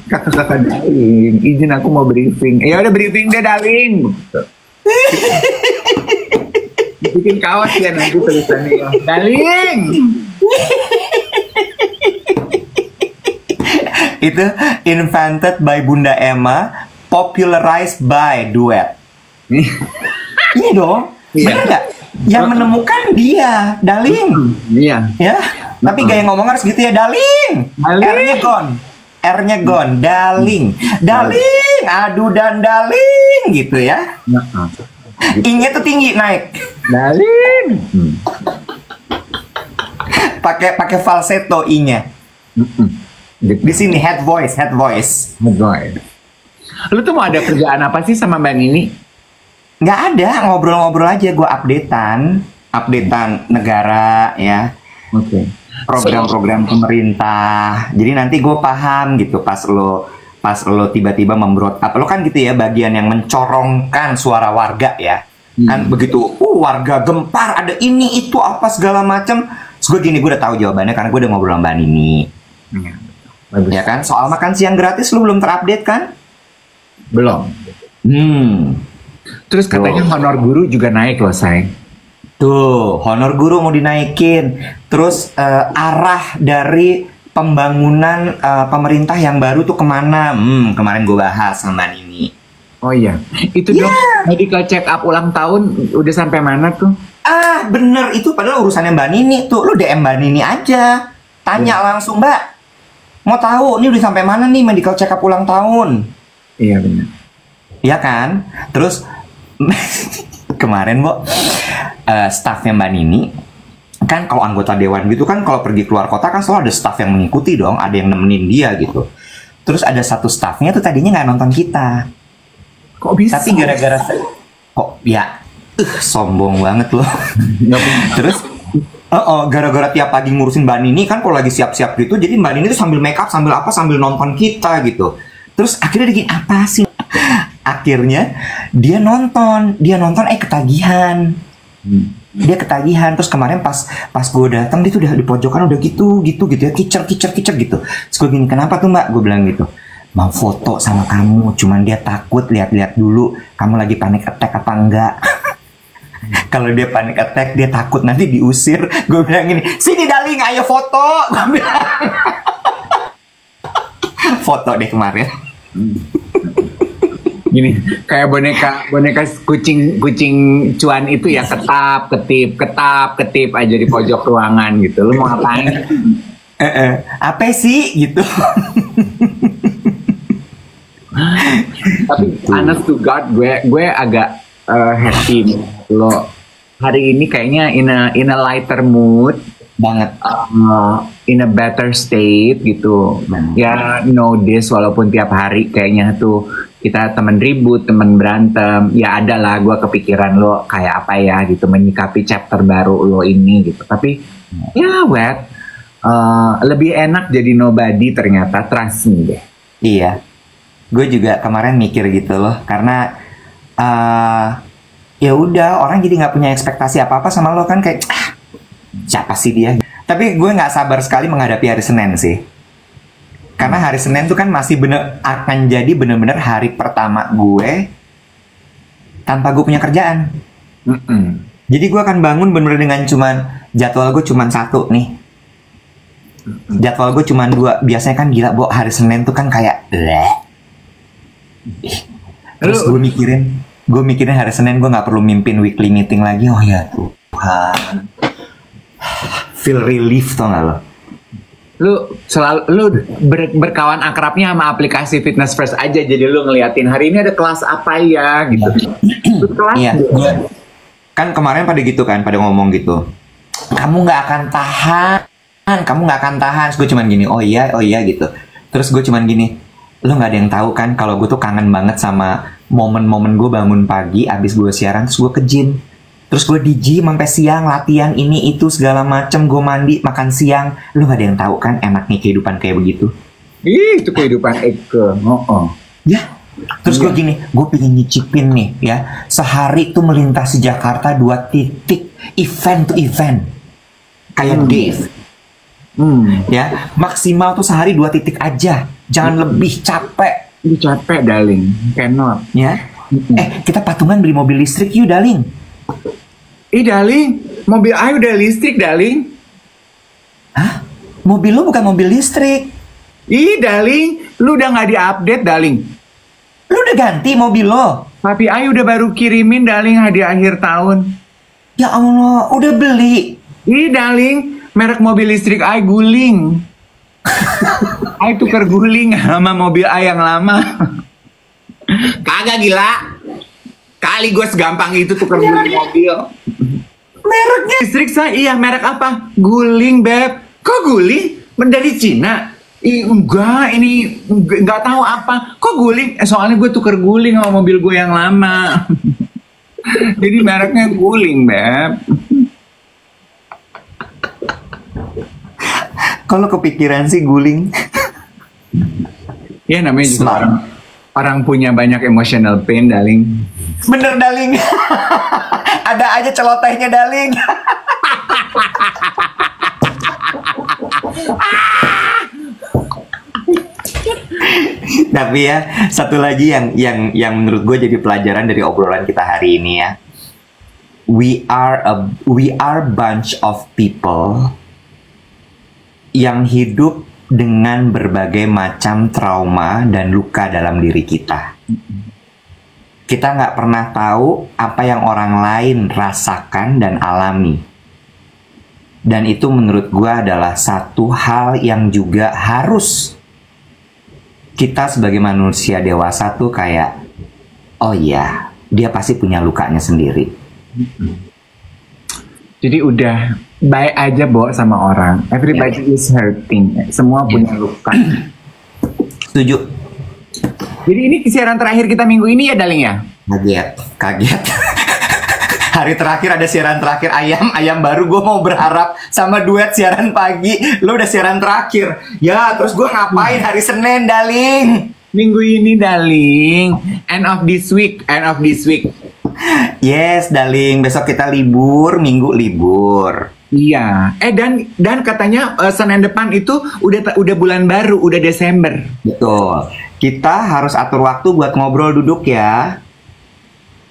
Kakak-kakak darling, izin aku mau briefing. Ya udah briefing deh darling. Bikin kaos ya nanti tulisannya, darling. Itu invented by Bunda Emma, popularized by Duet. Iya dong. Iya. Yang menemukan dia, darling. Iya. Ya, tapi gaya ngomong harus gitu ya, darling. R-nya gone. R-nya gone, darling. Darling, aduh dan darling gitu ya. I-nya tuh tinggi naik. Darling. Pakai falsetto I-nya. Di sini head voice. Lu tuh mau ada kerjaan apa sih sama Mbak Nini? Nggak ada, ngobrol-ngobrol aja. Gue updatean negara ya. Oke. Program-program pemerintah. Jadi nanti gue paham gitu pas lo tiba-tiba lo kan gitu ya, bagian yang mencorongkan suara warga ya. Kan begitu, warga gempar, ada ini itu apa segala macam. Terus gue udah tahu jawabannya karena gue udah ngobrol sama Mbak Nini. Bagus. Ya kan, soal makan siang gratis lu belum terupdate kan? Belum. Terus katanya honor guru juga naik loh, sayang. Tuh, honor guru mau dinaikin. Terus arah dari pembangunan pemerintah yang baru tuh kemana? Kemarin gue bahas sama Mbak Nini. Oh iya, itu dong medical check up ulang tahun udah sampai mana tuh? Ah, bener, itu padahal urusannya Mbak Nini tuh. Lu DM Mbak Nini aja. Tanya langsung, Mbak. Mau tahu ini udah sampai mana nih medical check up ulang tahun? Iya benar. Iya kan? Terus kemarin, Bo, staffnya Mbak Nini kan kalau anggota dewan gitu kan kalau pergi keluar kota kan selalu ada staff yang mengikuti dong, ada yang nemenin dia gitu. Terus ada satu staffnya tuh tadinya nggak nonton kita. Kok bisa? Tapi gara-gara kok ya sombong banget loh. Terus gara-gara tiap pagi ngurusin Mbak Nini kan kalau lagi siap-siap gitu, jadi Mbak Nini tuh sambil make up, sambil apa, sambil nonton kita gitu. Terus akhirnya dia gini, apa sih? Akhirnya dia nonton ketagihan. Dia ketagihan. Terus kemarin pas gue datang dia tuh udah di pojokan udah gitu ya, kicer gitu. Terus gue gini, kenapa tuh Mbak? Gue bilang gitu, mau foto sama kamu, cuman dia takut lihat-lihat dulu kamu lagi panic attack apa enggak. Kalau dia panic attack, dia takut nanti diusir. Gue bilang gini, sini darling, ayo foto. Gue bilang foto deh kemarin. Gini, kayak boneka kucing cuan itu ya, ketap ketip aja di pojok ruangan gitu. Lu mau ngapain? Apa sih gitu. Tapi honest to God, gue agak happy lo hari ini kayaknya in a lighter mood banget, in a better state gitu. Ya know this, walaupun tiap hari kayaknya tuh kita temen ribut, temen berantem, ya ada lah gue kepikiran lo kayak apa ya gitu menyikapi chapter baru lo ini gitu. Tapi ya lebih enak jadi nobody ternyata, trust me deh. Iya, gue juga kemarin mikir gitu loh, karena ya udah orang jadi nggak punya ekspektasi apa-apa sama lo kan, kayak siapa sih dia. Tapi gue nggak sabar sekali menghadapi hari Senin sih, karena hari Senin tuh kan masih akan jadi bener-bener hari pertama gue tanpa gue punya kerjaan. Jadi gue akan bangun bener-bener dengan jadwal gue cuman satu nih. Jadwal gue cuman 2. Biasanya kan gila, Bo, hari Senin tuh kan kayak terus gue mikirin hari Senin gue nggak perlu mimpin weekly meeting lagi. Oh ya Tuhan, feel relief tau gak lo? Lu berkawan akrabnya sama aplikasi Fitness First aja, jadi lu ngeliatin hari ini ada kelas apa ya gitu. Iya, gue kan kemarin pada gitu kan, pada ngomong gitu, kamu nggak akan tahan. Terus gue cuman gini, oh iya gitu. Terus gue cuman gini, lo nggak ada yang tahu kan kalau gue tuh kangen banget sama momen-momen gue bangun pagi abis gue siaran terus gue ke gym, terus gue di gym sampai siang latihan ini itu segala macem, gue mandi makan siang. Lo nggak ada yang tahu kan enaknya kehidupan kayak begitu. Itu kehidupan Ya. Terus gue gini, gue pengen nyicipin nih ya, sehari tuh melintasi Jakarta 2 titik, event to event kayak Dave. Ya, maksimal tuh sehari 2 titik aja, jangan lebih, capek. Lu capek, darling, cannot. Ya, kita patungan beli mobil listrik yuk, darling. Darling, mobil I udah listrik, darling. Hah? Mobil lu bukan mobil listrik. Darling, lu udah nggak di-update, darling. Lu udah ganti mobil lo. Tapi I udah baru kirimin, darling, hadiah akhir tahun. Ya Allah, udah beli. Ih, darling, merek mobil listrik I guling. I tuker guling sama mobil I yang lama. Kagak gila. Kali gue segampang itu tuker guling mobil. Mereknya. Listrik saya, iya merek apa? Guling, Beb. Kok guling? Dari Cina? Enggak, ini nggak tahu apa. Kok guling? Soalnya gue tuker guling sama mobil gue yang lama. Jadi mereknya guling, Beb. Kalau kepikiran sih guling. Ya namanya juga Smart. orang punya banyak emotional pain, darling. Bener, Daling. Ada aja celotehnya, Daling. Tapi ya, satu lagi yang menurut gue jadi pelajaran dari obrolan kita hari ini ya. We are bunch of people yang hidup dengan berbagai macam trauma dan luka dalam diri kita. Kita nggak pernah tahu apa yang orang lain rasakan dan alami. Dan itu menurut gue adalah satu hal yang juga harus kita sebagai manusia dewasa tuh kayak, oh iya, dia pasti punya lukanya sendiri. Jadi udah baik aja bawa sama orang. Everybody is hurting. Semua punya luka. Setuju. Jadi ini siaran terakhir kita minggu ini ya, darling ya? Kaget. Hari terakhir ada siaran terakhir ayam baru. Gue mau berharap sama duet siaran pagi. Lo udah siaran terakhir. Ya, terus gue ngapain hari Senin, Daling? Minggu ini, darling. End of this week. Yes, Daling. Besok kita libur, Minggu libur. Iya. Dan katanya Senin depan itu udah bulan baru, udah Desember. Betul. Kita harus atur waktu buat ngobrol duduk ya.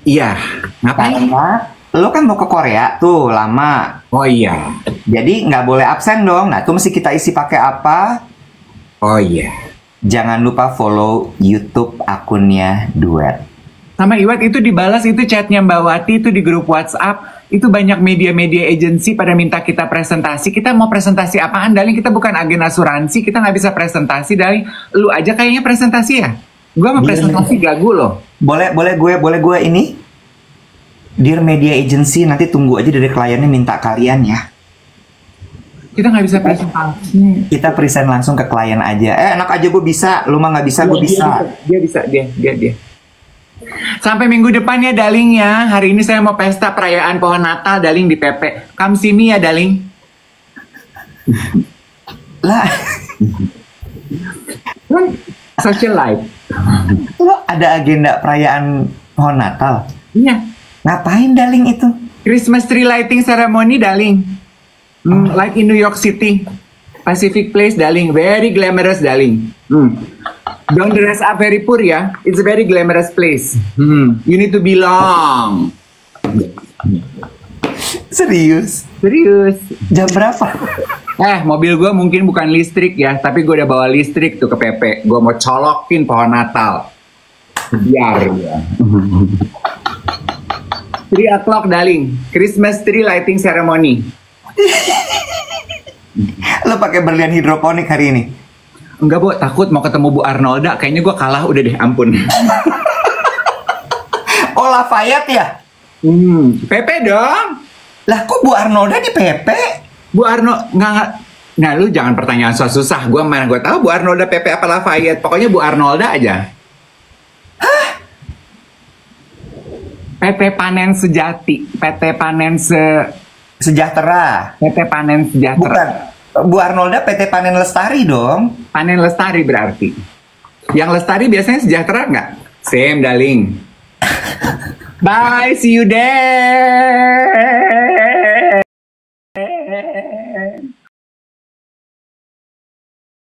Iya. Ngapain? Karena lo kan mau ke Korea tuh lama. Oh iya. Jadi nggak boleh absen dong. Nah, itu mesti kita isi pakai apa? Oh iya. Jangan lupa follow YouTube akunnya Duet. Sama Iwat itu dibalas itu chatnya Mbak Wati itu di grup WhatsApp. Itu banyak media-media agency pada minta kita presentasi. Kita mau presentasi apaan, darling? Kita bukan agen asuransi. Kita nggak bisa presentasi, darling. Lu aja kayaknya presentasi ya? Gue mau presentasi gagu loh. Boleh gue ini. Dear Media Agency, nanti tunggu aja dari kliennya minta kalian ya. Kita nggak bisa presentasi. Kita present langsung ke klien aja. Enak aja gue bisa, lu mah nggak bisa, gue bisa. Dia bisa. Sampai minggu depan ya, darling ya. Hari ini saya mau pesta perayaan pohon Natal, darling di Pepe. Come see me ya, darling. Lah, Social life. lo ada agenda perayaan pohon Natal? Iya. Ngapain, Daling itu? Christmas tree lighting ceremony, darling. Like in New York City. Pacific Place, darling. Very glamorous, darling. Don't dress up very poor ya. It's a very glamorous place. You need to belong. Serius? Jam berapa? Mobil gue mungkin bukan listrik ya, tapi gue udah bawa listrik tuh ke Pepe. Gue mau colokin pohon Natal. Biar ya. 3 o'clock, darling. Christmas tree lighting ceremony. Lo pakai berlian hidroponik hari ini? Enggak, Bu. Takut mau ketemu Bu Arnolda. Kayaknya gue kalah udah deh, ampun. Oh, Lafayette ya? Pepe dong. Lah, kok Bu Arnolda di Pepe? Bu Arno, nggak. Nah, lu jangan pertanyaan susah. Gue mana gue tahu Bu Arnolda, Pepe apa Lafayette. Pokoknya Bu Arnolda aja. PT Panen Sejati, PT Panen Sejahtera. PT Panen Sejahtera. Bukan. Bu Arnolda PT Panen Lestari dong. Panen Lestari berarti. Yang Lestari biasanya sejahtera nggak? Same, darling. Bye, see you there.